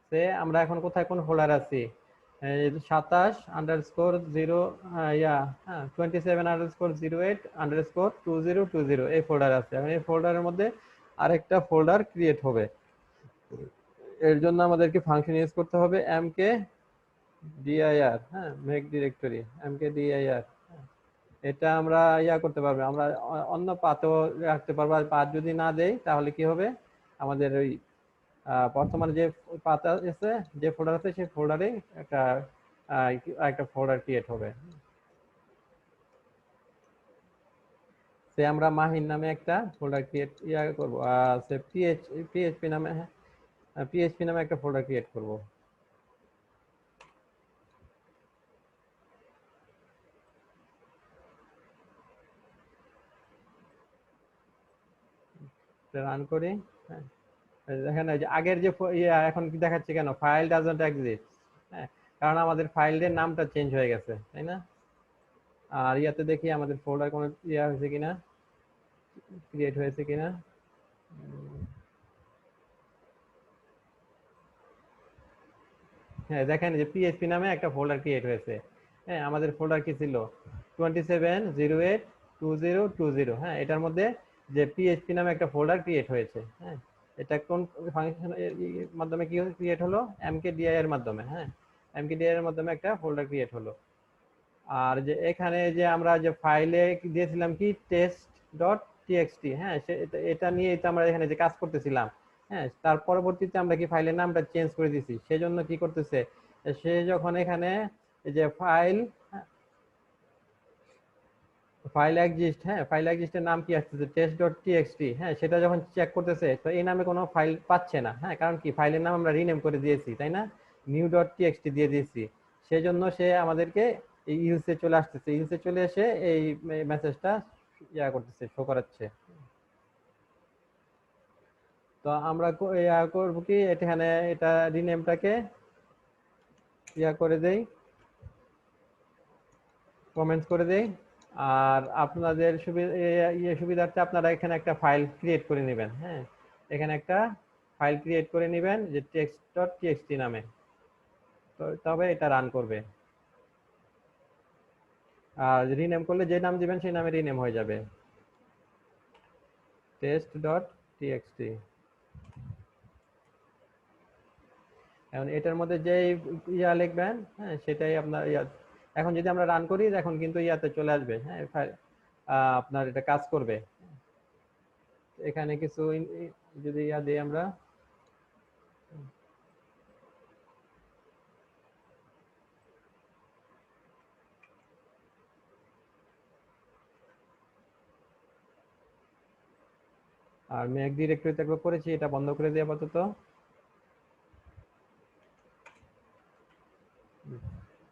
সে আমরা এখন কোথায়, কোন ফোল্ডার আছি, 27_0 27_08_2020 এই ফোল্ডার আছে। এখন এই ফোল্ডারের মধ্যে আরেকটা ফোল্ডার ক্রিয়েট হবে। এর জন্য আমাদেরকে ফাংশন ইউজ করতে হবে mk dir, হ্যাঁ, মেক ডিরেক্টরি mk dir। এটা আমরা করতে পারবো, আমরা অন্য পাথেও রাখতে পারবো। আর পাথ যদি না দেই তাহলে কি হবে, আমাদের ওই বর্তমানে যে পাতা আছে, যে ফোল্ডার আছে, সেই ফোল্ডারে একটা ফোল্ডার ক্রিয়েট হবে। সে আমরা মাহিন নামে একটা ফোল্ডার ক্রিয়েট করবো, সে পিএইচপি নামে, হ্যাঁ, পিএইচপি নামে একটা ফোল্ডার ক্রিয়েট করব। রান করি, হ্যাঁ, দেখেন এই যে আগের যে এখন কি দেখাচ্ছে কেন, ফাইল ডাজন্ট এক্সিস্ট। হ্যাঁ, কারণ আমাদের ফাইলের নামটা চেঞ্জ হয়ে গেছে, তাই না? আর ইয়াতে দেখি আমাদের ফোল্ডার কোনো হয়েছে কিনা, ক্রিয়েট হয়েছে কিনা। হ্যাঁ, দেখেন যে পিএইচপি নামে একটা ফোল্ডার ক্রিয়েট হয়েছে। হ্যাঁ, আমাদের ফোল্ডার কি ছিল, 27082020। হ্যাঁ, এটার মধ্যে যে পিএইচপি নামে একটা ফোল্ডার ক্রিয়েট হয়েছে। হ্যাঁ, এটা কোন ফাংশন মাধ্যমে কি ক্রিয়েট হলো, mkdir এর মাধ্যমে। হ্যাঁ, mkdir এর মাধ্যমে একটা ফোল্ডার ক্রিয়েট হলো। আর যে এখানে যে আমরা যে ফাইলে দিয়েছিলাম কি টেস্ট ডট টিএক্সটি, হ্যাঁ, এটা নিয়েই তো আমরা এখানে যে কাজ করতেছিলাম। হ্যাঁ, তার পরবর্তীতে আমরা কি ফাইলের নামটা চেঞ্জ করে দিছি, সেজন্য কি করতেছে, সে যখন এখানে যে ফাইল এক্সিস্ট, হ্যাঁ ফাইল এক্সিস্টের নাম কি আসতেছে টেস্ট ডট টিএক্সটি, হ্যাঁ সেটা যখন চেক করতেছে তো এই নামে কোনো ফাইল পাচ্ছে না, হ্যাঁ কারণ কি ফাইলের নাম আমরা রিনেম করে দিয়েছি তাই না, নিউ ডট টিএক্সটি দিয়ে দিয়েছি, সেই জন্য সে আমাদেরকে এই ইউজে চলে আসতেছে, ইউজে চলে এসে এই মেসেজটা করতেছে, শো করাচ্ছে। তো আমরা করবো কি এখানে এটা রিনেমটাকে করে দেই, কমেন্টস করে দেই। আর আপনাদের সুবিধার্থে আপনারা এখানে একটা ফাইল ক্রিয়েট করে নেবেন, হ্যাঁ এখানে একটা ফাইল ক্রিয়েট করে নেবেন যে টেক্সট ডট টিএক্সটি নামে, তো তবে এটা রান করবে। আর রিনেম করলে যে নাম দিবেন সেই নামে রিনেম হয়ে যাবে, টেস্ট ডট টিএক্সটি। এখন এটার মধ্যে যে লিখবেন, হ্যাঁ সেটাই আপনার এখন যদি আমরা রান করি এখন কিন্তু ইয়াতে চলে আসবে, হ্যাঁ আপনার এটা কাজ করবে। এখানে কিছু যদি দিই আমরা, আর ম্যাক ডিরেক্টরিতে একবার করেছি, এটা বন্ধ করে দিয়ে আপাতত।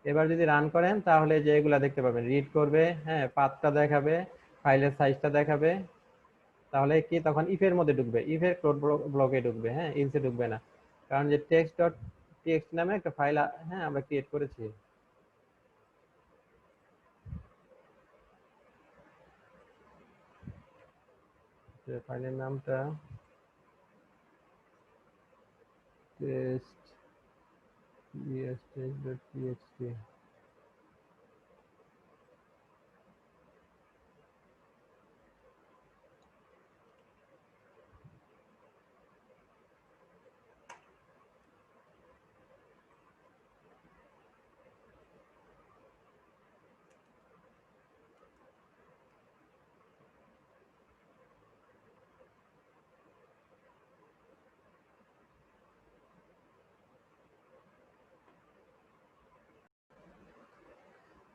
এবার যদি রান করেন তাহলে যে এগুলা দেখতে পাবেন, রিড করবে, হ্যাঁ পাথটা দেখাবে, ফাইলের সাইজটা দেখাবে, তাহলে কি তখন ইফের মধ্যে ঢুকবে, ইফের কোড ব্লকে ঢুকবে, হ্যাঁ ইনসে ঢুকবে না, কারণ যে টেক্সট ডট টিএক্সটি নামে একটা ফাইল হ্যাঁ আমরা ক্রিয়েট করেছি। যে ফাইলের নামটা test.txt।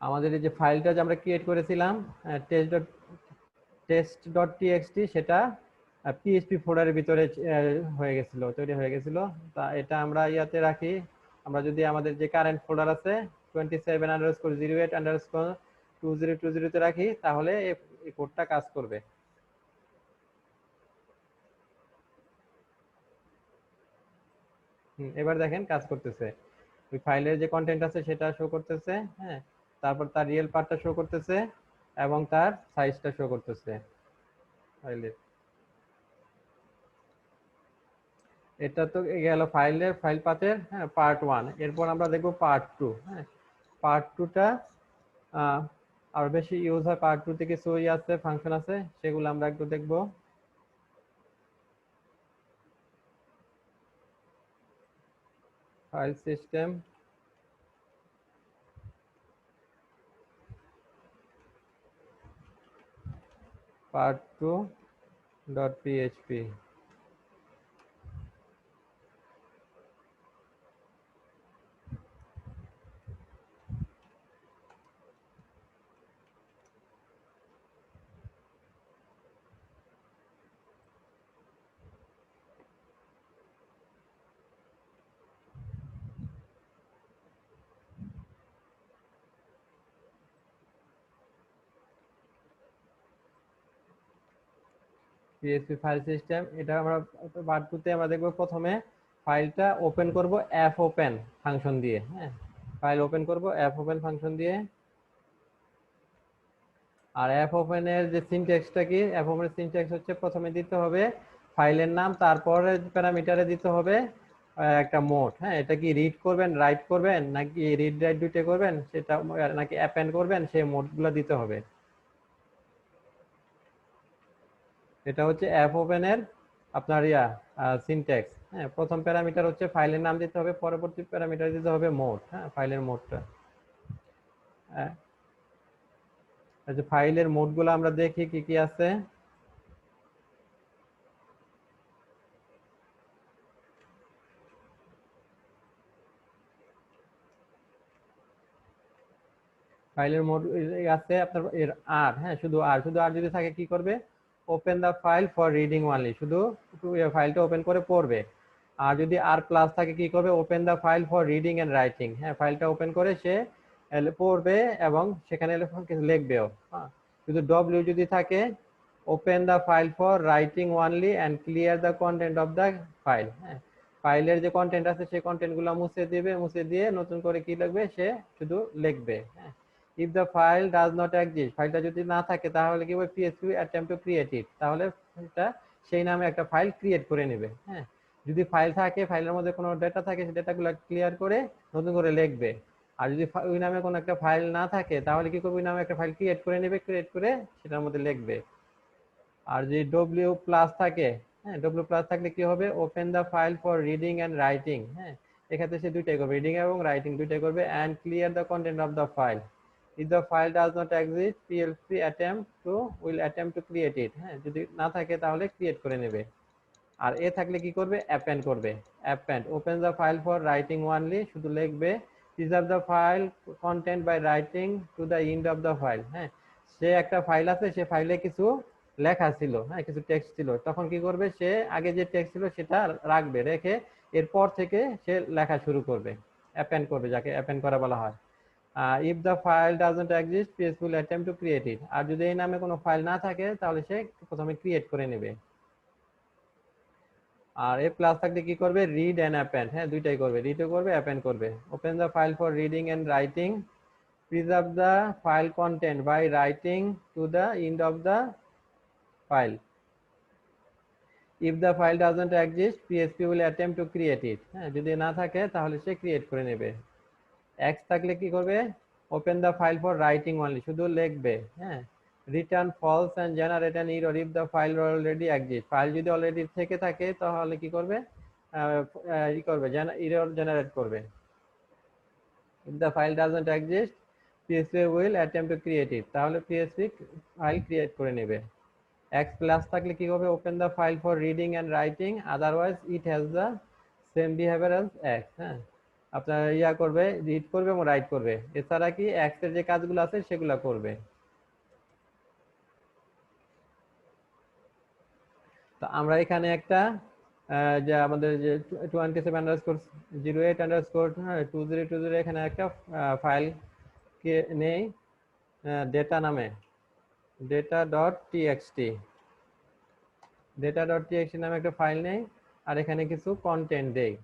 আমাদের এই যে ফাইলটা যে আমরা ক্রিয়েট করেছিলাম টেস্ট.টিএক্সটি, সেটা পিএইচপি ফোল্ডারের ভিতরে তৈরি হয়ে গেছিল। তা এটা আমরা ইয়াতে রাখি, আমরা যদি আমাদের যে কারেন্ট ফোল্ডার আছে 27_08_2020 তে রাখি তাহলে এই কোডটা কাজ করবে। এবার দেখেন কাজ করতেছে, ওই ফাইলের যে কন্টেন্ট আছে সেটা শো করতেছে, হ্যাঁ তারপর তার রিয়েল পার্টটা শো করতেছে এবং তার সাইজটা শো করতেছে ফাইলের। এটা তো গেল ফাইল পাথের, হ্যাঁ পার্ট 1। এরপর আমরা দেখব পার্ট 2, হ্যাঁ পার্ট 2টা আর বেশি ইউজ হয়, পার্ট 2 তে কিছু আছে ফাংশন আছে, সেগুলো আমরা একটু দেখব। File system, part 2 dot PHP. PHP file system, এটা আমরা পার্ট 2 তে আমরা দেখব। প্রথমে ফাইলটা ওপেন করব অ্যাপ ওপেন ফাংশন দিয়ে, হ্যাঁ ফাইল ওপেন করব অ্যাপ ওপেন ফাংশন দিয়ে। আর অ্যাপ ওপেনের যে সিনট্যাক্সটা কি, অ্যাপ ওপেনের সিনট্যাক্স হচ্ছে প্রথমে দিতে হবে ফাইলের নাম, তারপরে প্যারামিটারে দিতে হবে একটা মোড, হ্যাঁ এটা কি রিড করবেন রাইট করবেন নাকি রিড রাইট দুইটা করবেন সেটা, নাকি অ্যাপেন্ড করবেন সেই মোডগুলো দিতে হবে। এটা হচ্ছে অ্যাপ ওপেনের আপনার সিনট্যাক্স, হ্যাঁ প্রথম প্যারামিটার হচ্ছে ফাইলের নাম দিতে হবে, পরবর্তী প্যারামিটার দিতে হবে মোড, হ্যাঁ ফাইলের মোডটা। হ্যাঁ আচ্ছা ফাইলের মোডগুলো আমরা দেখি কি কি আছে। ফাইলের মোড আছে আপনার এর আর, হ্যাঁ শুধু আর যদি থাকে কি করবে, open the file for reading only, শুধু ফাইলটা ওপেন করে পড়বে। আর যদি আর প্লাস থাকে কি করবে, open the file for reading and writing, হ্যাঁ ফাইলটা ওপেন করে সে পড়বে এবং সেখানে কিছু লিখবেও। হ্যাঁ যদি ডব্লিউ যদি থাকে, open the file for writing only and clear the content of the file, হ্যাঁ ফাইলের যে কন্টেন্ট আছে সেই কন্টেন্ট গুলো মুছে দিবে, মুছে দিয়ে নতুন করে কি লিখবে, সে শুধু লিখবে। হ্যাঁ if the file does not exist, ফাইলটা যদি না থাকে তাহলে কি হবে, PSP attempt to create it, তাহলে এটা সেই নামে একটা ফাইল ক্রিয়েট করে নেবে। হ্যাঁ যদি ফাইল থাকে, ফাইলের মধ্যে কোনো ডেটা থাকে, সেই ডেটাগুলো ক্লিয়ার করে নতুন করে লিখবে। আর যদি ওই নামে কোনো একটা ফাইল না থাকে তাহলে কি করবে, ওই নামে একটা ফাইল ক্রিয়েট করে নেবে, ক্রিয়েট করে সেটার মধ্যে লিখবে। আর যদি ডব্লিউ প্লাস থাকে, হ্যাঁ ডব্লিউ প্লাস থাকলে কি হবে, open the file for reading and writing, হ্যাঁ এক্ষেত্রে সে দুইটাই করবে, রিডিং এবং রাইটিং দুইটাই করবে, and clear the content of the file. if the file does not exist, PLC will attempt to create it, হ্যাঁ যদি না থাকে তাহলে ক্রিয়েট করে নেবে। আর এ থাকলে কি করবে, অ্যাপেন্ড করবে, append open the file for writing only, শুধু লিখবে, preserve the file content by writing to the end of the file, হ্যাঁ সে একটা ফাইল আছে, সে ফাইলে কিছু লেখা ছিল, হ্যাঁ কিছু টেক্সট ছিল, তখন কি করবে, সে আগে যে টেক্সট ছিল সেটা রাখবে, রেখে এরপর থেকে সে লেখা শুরু করবে, অ্যাপেন্ড করবে, যাকে অ্যাপেন্ড করা বলা হয়। if the file doesn't exist, PHP will attempt to create it, আর যদি এই নামে কোনো ফাইল না থাকে তাহলে সে প্রথমে ক্রিয়েট করে নেবে। আর এ প্লাস থাকলে কি করবে, রিড এন্ড অ্যাপেন্ড, হ্যাঁ দুইটাই করবে, রিডও করবে, অ্যাপেন্ড করবে। Open the file for reading and writing, preserve the file content by writing to the end of the file. if the file doesn't exist, PHP will attempt to create it, হ্যাঁ যদি না থাকে তাহলে সে create করে নেবে। X থাকলে কি করবে, open the file for writing only, শুধু লিখবে, হ্যাঁ return false and generate an error if the file already exist, file যদি অলরেডি থেকে থাকে তাহলে কি করবে, ই করবে, এরর জেনারেট করবে। If the file doesn't exist, PHP will attempt to create it, তাহলে পিএসপি ফাইল ক্রিয়েট করে নেবে। এক্স প্লাস থাকলে কি হবে, open the file for reading and writing, otherwise it has the same behaviour as x, হ্যাঁ আপনার ইয়া করবে, read করবে এবং রাইট করবে, এছাড়া কি এক্স এর যে কাজগুলো আছে সেগুলো করবে। তো আমরা এখানে একটা যে আমাদের যে 27_08_2020 এখানে একটা ফাইল কে নেই ডেটা নামে, data.txt নামে একটা ফাইল নেই, আর এখানে কিছু কন্টেন্ট দেই।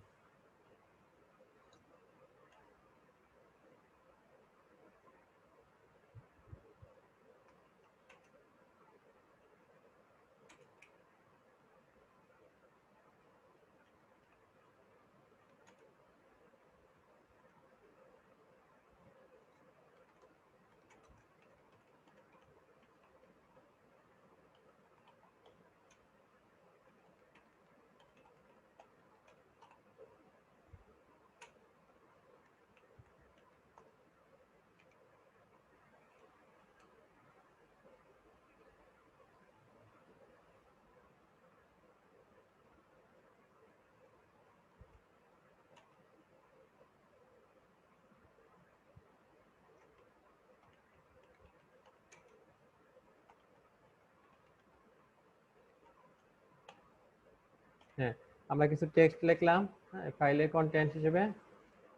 হ্যাঁ আমরা কিছু টেক্সট লিখলাম, হ্যাঁ ফাইলের কন্টেন্ট হিসেবে,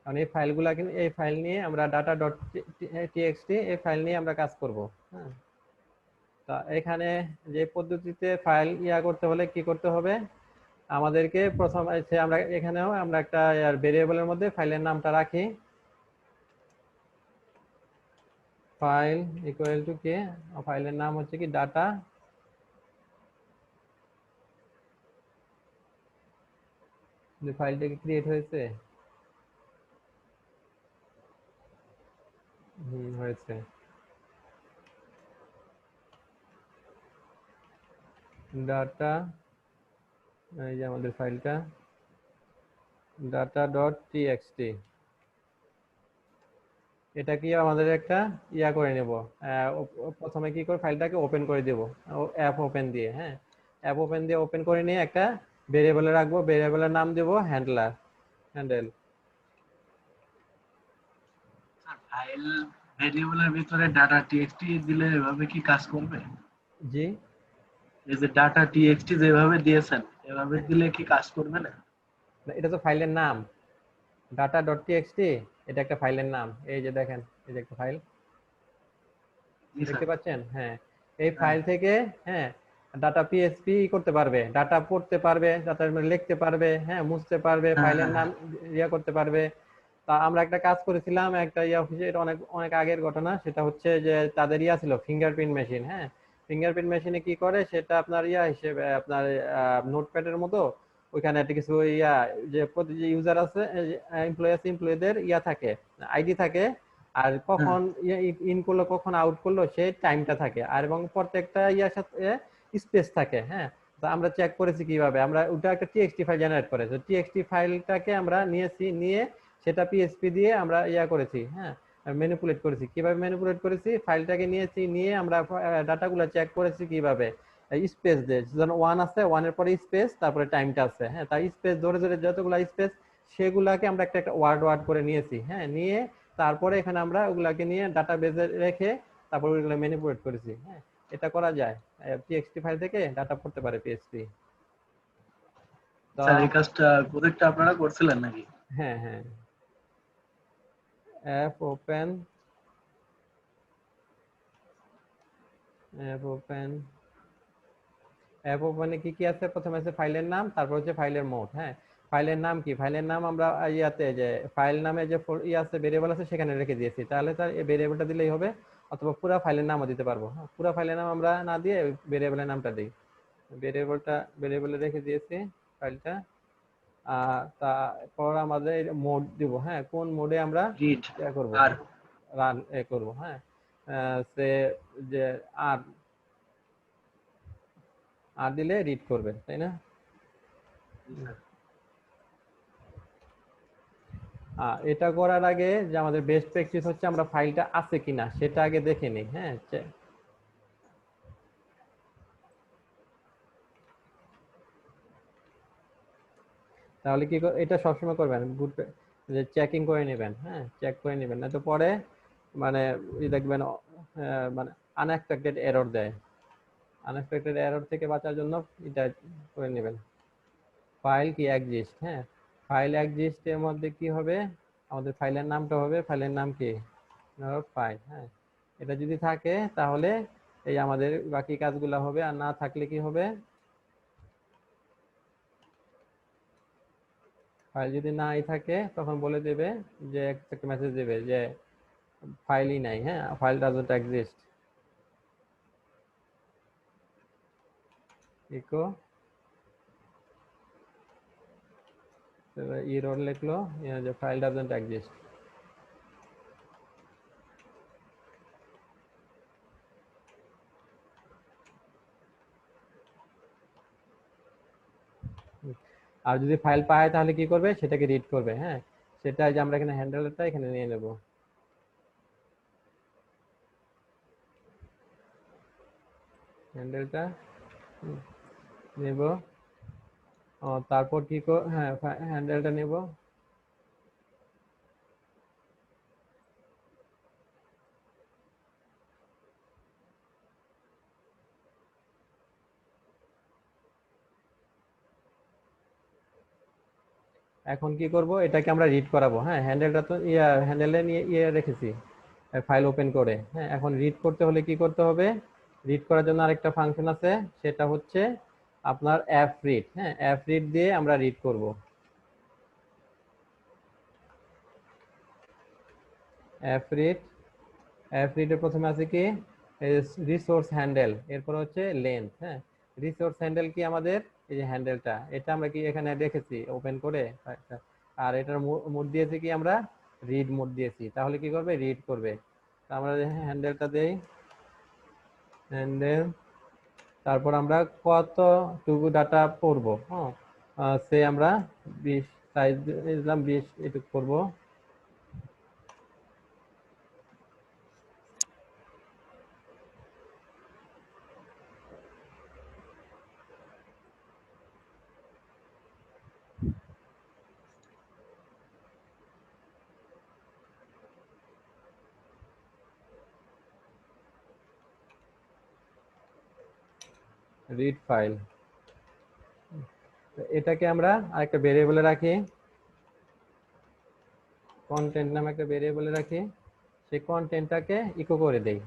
কারণ এই ফাইলগুলা কিন্তু এই ফাইল নিয়ে আমরা data.txt এই ফাইল নিয়ে আমরা কাজ করব। হ্যাঁ তা এখানে যে পদ্ধতিতে ফাইল ইয়া করতে হলে কি করতে হবে, আমাদেরকে প্রথম আমরা এখানেও আমরা একটা ভেরিয়েবলের মধ্যে ফাইলের নামটা রাখি, ফাইল ইকুয়াল টু কে, ফাইলের নাম হচ্ছে কি ডাটা, ফাইলটা কি ক্রিয়েট হয়েছে, হয়েছে, ডাটা, এই যে আমাদের ফাইলটা data.txt, এটা কি আমাদের একটা ইয়া করে নেব, প্রথমে কি করে ফাইলটাকে ওপেন করে দেব অ্যাপ ওপেন দিয়ে, হ্যাঁ অ্যাপ ওপেন দিয়ে ওপেন করে নিয়ে একটা ভেরিয়েবলে রাখবো, ভেরিয়েবলের নাম দেব হ্যান্ডেল। ফাইল ভেরিয়েবলের ভিতরে ডাটা টিএক্সটি দিলে এভাবে কি কাজ করবে? জি, এই যে ডাটা টিএক্সটি যেভাবে দিয়েছেন এভাবে দিলে কি কাজ করবে না? না, এটা তো ফাইলের নাম ডাটা ডট টিএক্সটি, এটা একটা ফাইলের নাম। এই যে দেখেন, এই যে একটা ফাইল জি দেখতে স্যার। পাচ্ছেন, হ্যাঁ। এই হ্যাঁ ফাইল থেকে, হ্যাঁ, ডাটা পিএসপি করতে পারবে, ডাটা পড়তে পারবে, ডাটা লিখতে পারবে, হ্যাঁ, মুছতে পারবে, হ্যাঁ ফাইলের হ্যাঁ নাম হ্যাঁ। ইয়া করতে পারবে। তা আমরা একটা কাজ করেছিলাম একটা ইয়া অফিসে, এটা অনেক অনেক আগের ঘটনা। সেটা হচ্ছে যে তাদের ইয়া ছিল ফিঙ্গারপ্রিন্ট মেশিন, হ্যাঁ। ফিঙ্গারপ্রিন্ট মেশিনে কি করে, সেটা আপনার ইয়া হিসেবে আপনার নোটপ্যাডের মতো ওইখানে একটা কিছু ইয়া, যে প্রতি যে ইউজার আছে, এমপ্লয়ি আছে, এমপ্লয়ীদের ইয়া থাকে, আইডি থাকে। আর হ্যাঁ কখন ইন করলো কখন আউট করলো সেই টাইমটা থাকে, আর এবং প্রত্যেকটা ইয়ার সাথে স্পেস থাকে, হ্যাঁ। তো আমরা চেক করেছি কিভাবে, আমরা ওটা একটা টিএক্সটি ফাইল জেনারেট করে, তো টিএক্সটি ফাইলটাকে আমরা নিয়েছি, নিয়ে সেটা পিএসপি দিয়ে আমরা ইয়া করেছি, হ্যাঁ, ম্যানিপুলেট করেছি। কিভাবে ম্যানিপুলেট করেছি, ফাইলটাকে নিয়েছি, নিয়ে আমরা ডাটাগুলো চেক করেছি কিভাবে, স্পেস দিয়ে, যেমন ওয়ান আছে, ওয়ানের পরে স্পেস, তারপরে টাইমটা আছে, হ্যাঁ, তাই স্পেস ধরে ধরে যতগুলো স্পেস সেগুলাকে আমরা একটা একটা ওয়ার্ড ওয়ার্ড করে নিয়েছি, হ্যাঁ, নিয়ে তারপরে এখানে আমরা ওগুলাকে নিয়ে ডাটা বেজে রেখে তারপর ওইগুলো ম্যানিপুলেট করেছি, হ্যাঁ। এটা করা যায়, টিএক্সটি ফাইল থেকে ডাটা পড়তে পারে পিএসপি। তো স্যার, এই কাজটা প্রজেক্টটা আপনারা করছিলেন নাকি? হ্যাঁ, হ্যাঁ, app open, app open, app ওপেনে কি কি আছে, প্রথমে আছে ফাইলের নাম, তারপর হচ্ছে ফাইলের মোড, হ্যাঁ। ফাইলের নাম কি, ফাইলের নাম আমরা ইয়াতে যে ফাইল নামে যে ইয়ে আছে, ভেরিয়েবল আছে, সেখানে রেখে দিয়েছি, তাহলে তার এই ভেরিয়েবলটা দিলেই হবে। অথবা পুরো ফাইলের নামও দিতে পারবো, হ্যাঁ, পুরো ফাইলের নাম আমরা না দিয়ে ভেরিয়েবলের নামটা দিই। ভেরিয়েবলে রেখে দিয়েছি ফাইলটা। তারপর আমাদের মোড দিব, হ্যাঁ, কোন মোডে আমরা রিড ইয়া করব, আর রান করব, হ্যাঁ। সে যে আর আর দিলে রিড করবে, তাই না? এটা করার আগে যে আমাদের বেস্ট প্র্যাকটিস হচ্ছে আমরা ফাইলটা আছে কিনা সেটা আগে দেখে নিই, হ্যাঁ। তাহলে কি এটা সবসময় করবেন, গুড, যে চেকিং করে নেবেন, হ্যাঁ, চেক করে নেবেন, না তো পরে মানে দেখবেন মানে আনএক্সপেক্টেড এরর দেয়। আনএক্সপেক্টেড এরর থেকে বাঁচার জন্য এটা করে নেবেন। ফাইল কি এক্সিস্ট, হ্যাঁ, ফাইল এক্সিস্ট এর মধ্যে কি হবে, আমাদের ফাইলের নামটা হবে, ফাইলের নাম কি, ফাইল, হ্যাঁ। এটা যদি থাকে তাহলে এই আমাদের বাকি কাজগুলো হবে, আর না থাকলে কি হবে, ফাইল যদি নাই থাকে তখন বলে দেবে যে একটা মেসেজ দেবে যে ফাইলই নাই, হ্যাঁ, file doesn't exist, echo error লিখলো যে ফাইল ডাজন্ট এক্সিস্ট। আর যদি ফাইল পায় তাহলে কি করবে, সেটাকে রিড করবে, হ্যাঁ। সেটা যে আমরা এখানে হ্যান্ডেলটা এখানে নিয়ে নেব, হ্যান্ডেলটা নেব। তারপর কি হ্যাঁ, হ্যান্ডেলটা নেব। এখন কি করব, এটাকে আমরা রিড করাবো, হ্যাঁ। হ্যান্ডেলটা তো হ্যান্ডেলে নিয়ে রেখেছি ফাইল ওপেন করে, হ্যাঁ। এখন রিড করতে হলে কি করতে হবে, রিড করার জন্য আরেকটা ফাংশন আছে, সেটা হচ্ছে আপনার অ্যাপ রিড, হ্যাঁ। অ্যাপ রিড দিয়ে আমরা রিড করব। অ্যাপ রিড, অ্যাপ রিডের প্রথমে আছে কি, রিসোর্স হ্যান্ডেল, এরপর হচ্ছে লেন্থ, হ্যাঁ। রিসোর্স হ্যান্ডেল কি আমাদের, এই যে হ্যান্ডেলটা, এটা আমরা কি এখানে রেখেছি ওপেন করে, আচ্ছা। আর এটার মোড দিয়েছি কি আমরা, রিড মোড দিয়েছি, তাহলে কি করবে, রিড করবে। তো আমরা হ্যান্ডেলটা দেই, হ্যান্ডেল, তারপর আমরা কতটুকু ডাটা পড়বো, হ্যাঁ, সে আমরা 20 সাইজ দিলাম, 20 এটুকু করবো। রিড ফাইল, এটাকে আমরা আরেকটা ভেরিয়েবলে রাখি, কন্টেন্ট নামে একটা ভেরিয়েবলে রাখি, সেই কন্টেন্টটাকে ইকো করে দেই।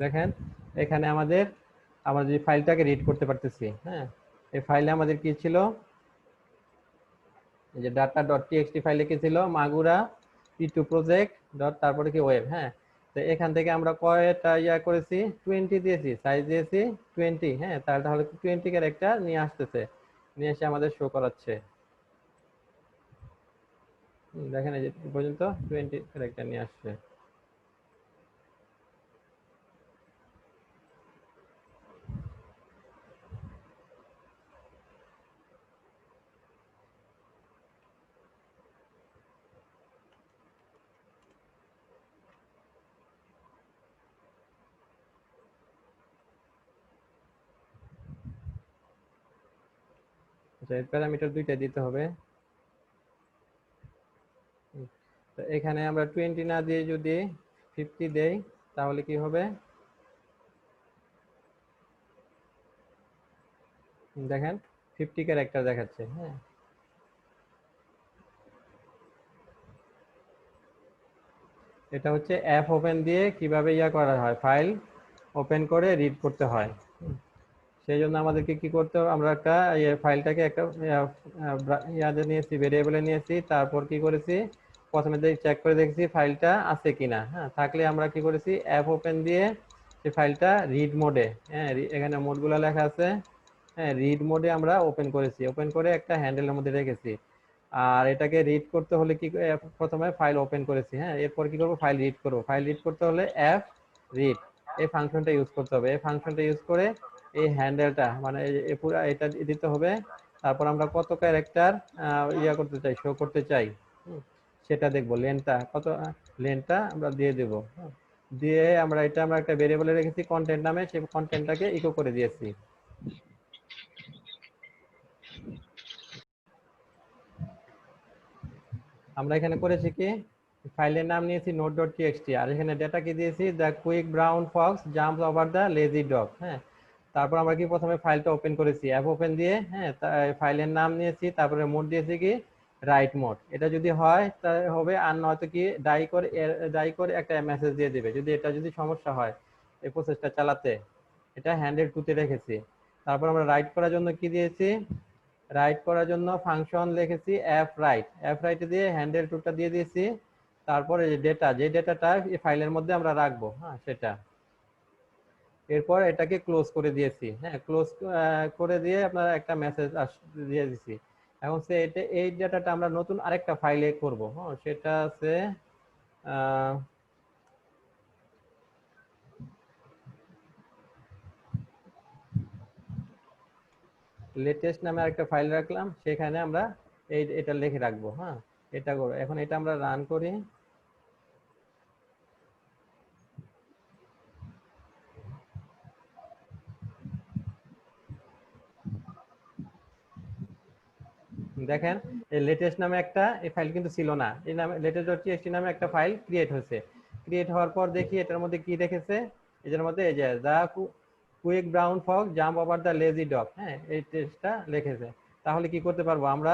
দেখেন এখানে আমরা যে ফাইলটাকে রিড করতে পারতেছি, হ্যাঁ এই ফাইলে আমাদের কি ছিল, এই যে data.txt ফাইলে কি ছিল, মাগুরা p2 প্রজেক্ট ডট তারপরে কি ওয়েব। হ্যাঁ তো এখান থেকে আমরা কয়টা করেছি, 20 দিয়েছি, সাইজ দিয়েছি 20। হ্যাঁ তাহলে 20 ক্যারেক্টার নিয়ে আসতেছে, নিয়ে এসে আমাদের শো করাচ্ছে। দেখেন এই যে পর্যন্ত 20 ক্যারেক্টার নিয়ে আসছে। আচ্ছা এর প্যারামিটার দুইটা দিতে হবে। তো এখানে আমরা 20 না দিয়ে যদি 50 দেই তাহলে কি হবে, দেখেন 50 ক্যারেক্টার দেখাচ্ছে। হ্যাঁ এটা হচ্ছে অ্যাপ ওপেন দিয়ে কিভাবে করা হয়, ফাইল ওপেন করে রিড করতে হয়। সেই জন্য আমাদেরকে কি করতে হবে, আমরা একটা ফাইলটাকে একটা ইয়াতে নিয়েছি, ভেরিয়েবলে নিয়েছি, তারপর কি করেছি, প্রথমে চেক করে দেখছি ফাইলটা আছে কিনা। হ্যাঁ থাকলে আমরা কি করেছি, অ্যাপ ওপেন দিয়ে সেই ফাইলটা রিড মোডে, হ্যাঁ এখানে মোডগুলো লেখা আছে, হ্যাঁ রিড মোডে আমরা ওপেন করেছি, ওপেন করে একটা হ্যান্ডেলের মধ্যে রেখেছি। আর এটাকে রিড করতে হলে কি প্রথমে ফাইল ওপেন করেছি, হ্যাঁ এরপর কি করব, ফাইল রিড করব। ফাইল রিড করতে হলে অ্যাপ রিড এই ফাংশনটা ইউজ করতে হবে। এই ফাংশনটা ইউজ করে এই হ্যান্ডেলটা মানে পুরো এটা দিতে হবে। তারপর আমরা কত ক্যারেক্টার করতে চাই, শো করতে চাই, সেটা দেখবো। লেনটা কত, লেনটা আমরা দিয়ে দেব। দিয়ে আমরা একটা ভেরিয়েবলে রেখেছি কন্টেন্ট নামে, সেই কন্টেন্টটাকে ইকো করে দিয়েছি। আমরা এখানে করেছি কি, ফাইলের নাম নিয়েছি node.txt, আর এখানে ডেটা কি দিয়েছি, the quick brown Fox jumps over the lazy dog. হ্যাঁ তারপর আমরা কি প্রথমে ফাইলটা ওপেন করেছি অ্যাপ ওপেন দিয়ে, হ্যাঁ ফাইলের নাম নিয়েছি, তারপরে মোড দিয়েছি কি রাইট মোড। এটা যদি হয় তাহলে হবে, আর নয়তো কি ডাই করে একটা মেসেজ দিয়ে দিবে যদি এটা যদি সমস্যা হয় এই প্রসেসটা চালাতে। এটা হ্যান্ডেল টুতে রেখেছি। তারপর আমরা রাইট করার জন্য কি দিয়েছি, রাইট করার জন্য ফাংশন লিখেছি অ্যাপ রাইট দিয়ে হ্যান্ডেল টুটা দিয়ে দিয়েছি। তারপরে যে ডেটাটা এই ফাইলের মধ্যে আমরা রাখবো, হ্যাঁ সেটা। এরপর এটাকে ক্লোজ করে দিয়েছি, হ্যাঁ ক্লোজ করে দিয়ে আপনারা একটা মেসেজ দিয়ে দিছি। এখন এই ডেটাটা আমরা নতুন আরেকটা ফাইলে করব, হ্যাঁ সেটা আছে লেটেস্ট নামে আরেকটা ফাইল রাখলাম, সেখানে আমরা এটা লিখে রাখবো। হ্যাঁ এটা করবো। এখন এটা আমরা রান করি। দেখেন এই লেটেস্ট নামে একটা এই ফাইল কিন্তু ছিল না, এই নামে latest.txt নামে একটা ফাইল ক্রিয়েট হয়েছে। ক্রিয়েট হওয়ার পর দেখি এটার মধ্যে কি রেখেছে, এটার মধ্যে এই যে the quick brown fox jump over the lazy dog, হ্যাঁ এই টেক্সটটা লিখেছে। তাহলে কি করতে পারবো আমরা,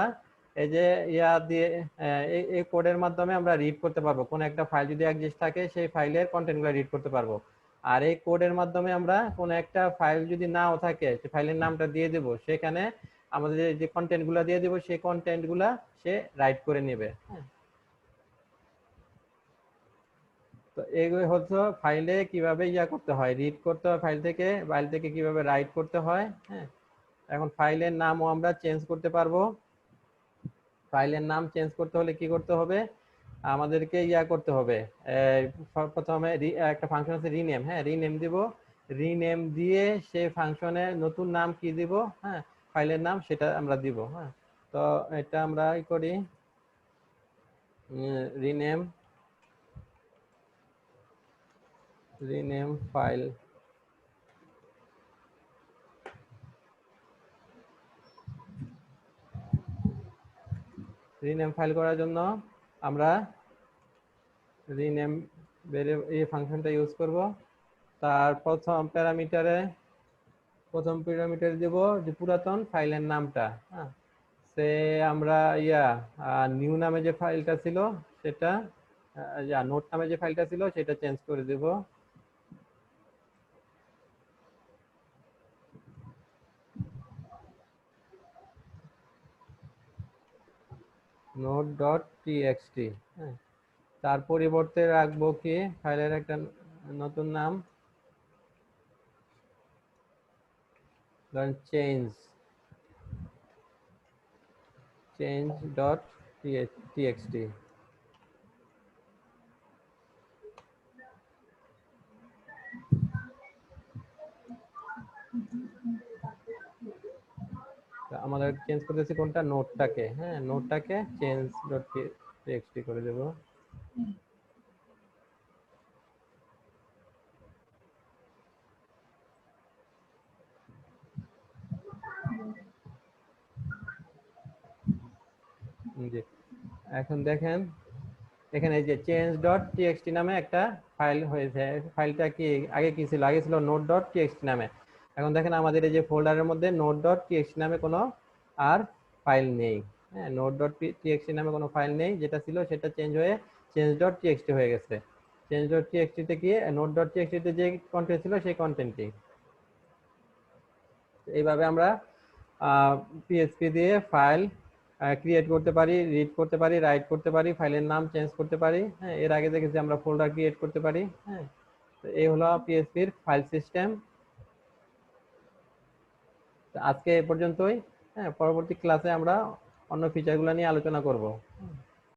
এই যে দিয়ে এই কোডের মাধ্যমে আমরা রিড করতে পারবো। কোন একটা ফাইল যদি এক্সিস্ট থাকে সেই ফাইলের কন্টেন্টগুলো রিড করতে পারবো। আর এই কোডের মাধ্যমে আমরা কোন একটা ফাইল যদি নাও থাকে সেই ফাইলের নামটা দিয়ে দেব, সেখানে আমাদের যে কন্টেন্ট গুলা দিয়ে দিব সেই কন্টেন্ট গুলা সে রাইট করে নেবে। তো এগুলো হচ্ছে ফাইলে কিভাবে করতে হয়, রিড করতে হয় ফাইল থেকে কিভাবে রাইট করতে হয়। হ্যাঁ, এখন ফাইলের নামও আমরা চেঞ্জ করতে পারবো। ফাইলের নাম চেঞ্জ করতে হলে কি করতে হবে, আমাদেরকে করতে হবে। প্রথমে একটা ফাংশন আছে রিনেম, হ্যাঁ রিনেম দিব। রিনেম দিয়ে সেই ফাংশনের নতুন নাম কি দিব, হ্যাঁ ফাইলের নাম সেটা আমরা দিব। হ্যাঁ, তো এটা আমরা করি রিনেম ফাইল। রিনেম ফাইল করার জন্য আমরা রিনেম এই ফাংশনটা ইউজ করব। তার প্রথম প্যারামিটারে দেব যে পুরাতন ফাইলের নামটা। হ্যাঁ, সে আমরা নিউ নামে যে ফাইলটা ছিল সেটা, নোট নামে যে ফাইলটা ছিল সেটা চেঞ্জ করে দেব। নোট.টিএক্সটি। হ্যাঁ, তার পরিবর্তে রাখবো কি ফাইলের একটা নতুন নাম, ধরেন change.txt। আমাদের চেঞ্জ করতেছি কোনটা, নোটটাকে। হ্যাঁ, নোটটাকে change.txt করে দেব। জি, এখন দেখেন এখানে এই যে change.txt নামে একটা ফাইল হয়েছে। ফাইলটা কি আগে কি ছিল, আগে ছিল নোট.txt নামে। এখন দেখেন আমাদের এই যে ফোল্ডারের মধ্যে নোট.txt নামে কোনো আর ফাইল নেই। হ্যাঁ, নোট.txt নামে কোনো ফাইল নেই, যেটা ছিল সেটা চেঞ্জ হয়ে change.txt হয়ে গেছে। change.txt তে গিয়ে নোট.txt তে যে কন্টেন্ট ছিল সেই কন্টেন্টটি। এইভাবে আমরা পিএইচপি দিয়ে ফাইল ক্রিয়েট করতে পারি, রিড করতে পারি, রাইট করতে পারি, ফাইলের নাম চেঞ্জ করতে পারি। হ্যাঁ, এর আগে দেখেছি আমরা ফোল্ডার ক্রিয়েট করতে পারি। হ্যাঁ, তো এই হলো পিএইচপির ফাইল সিস্টেম। আজকে এ পর্যন্তই। হ্যাঁ, পরবর্তী ক্লাসে আমরা অন্য ফিচারগুলো নিয়ে আলোচনা করব।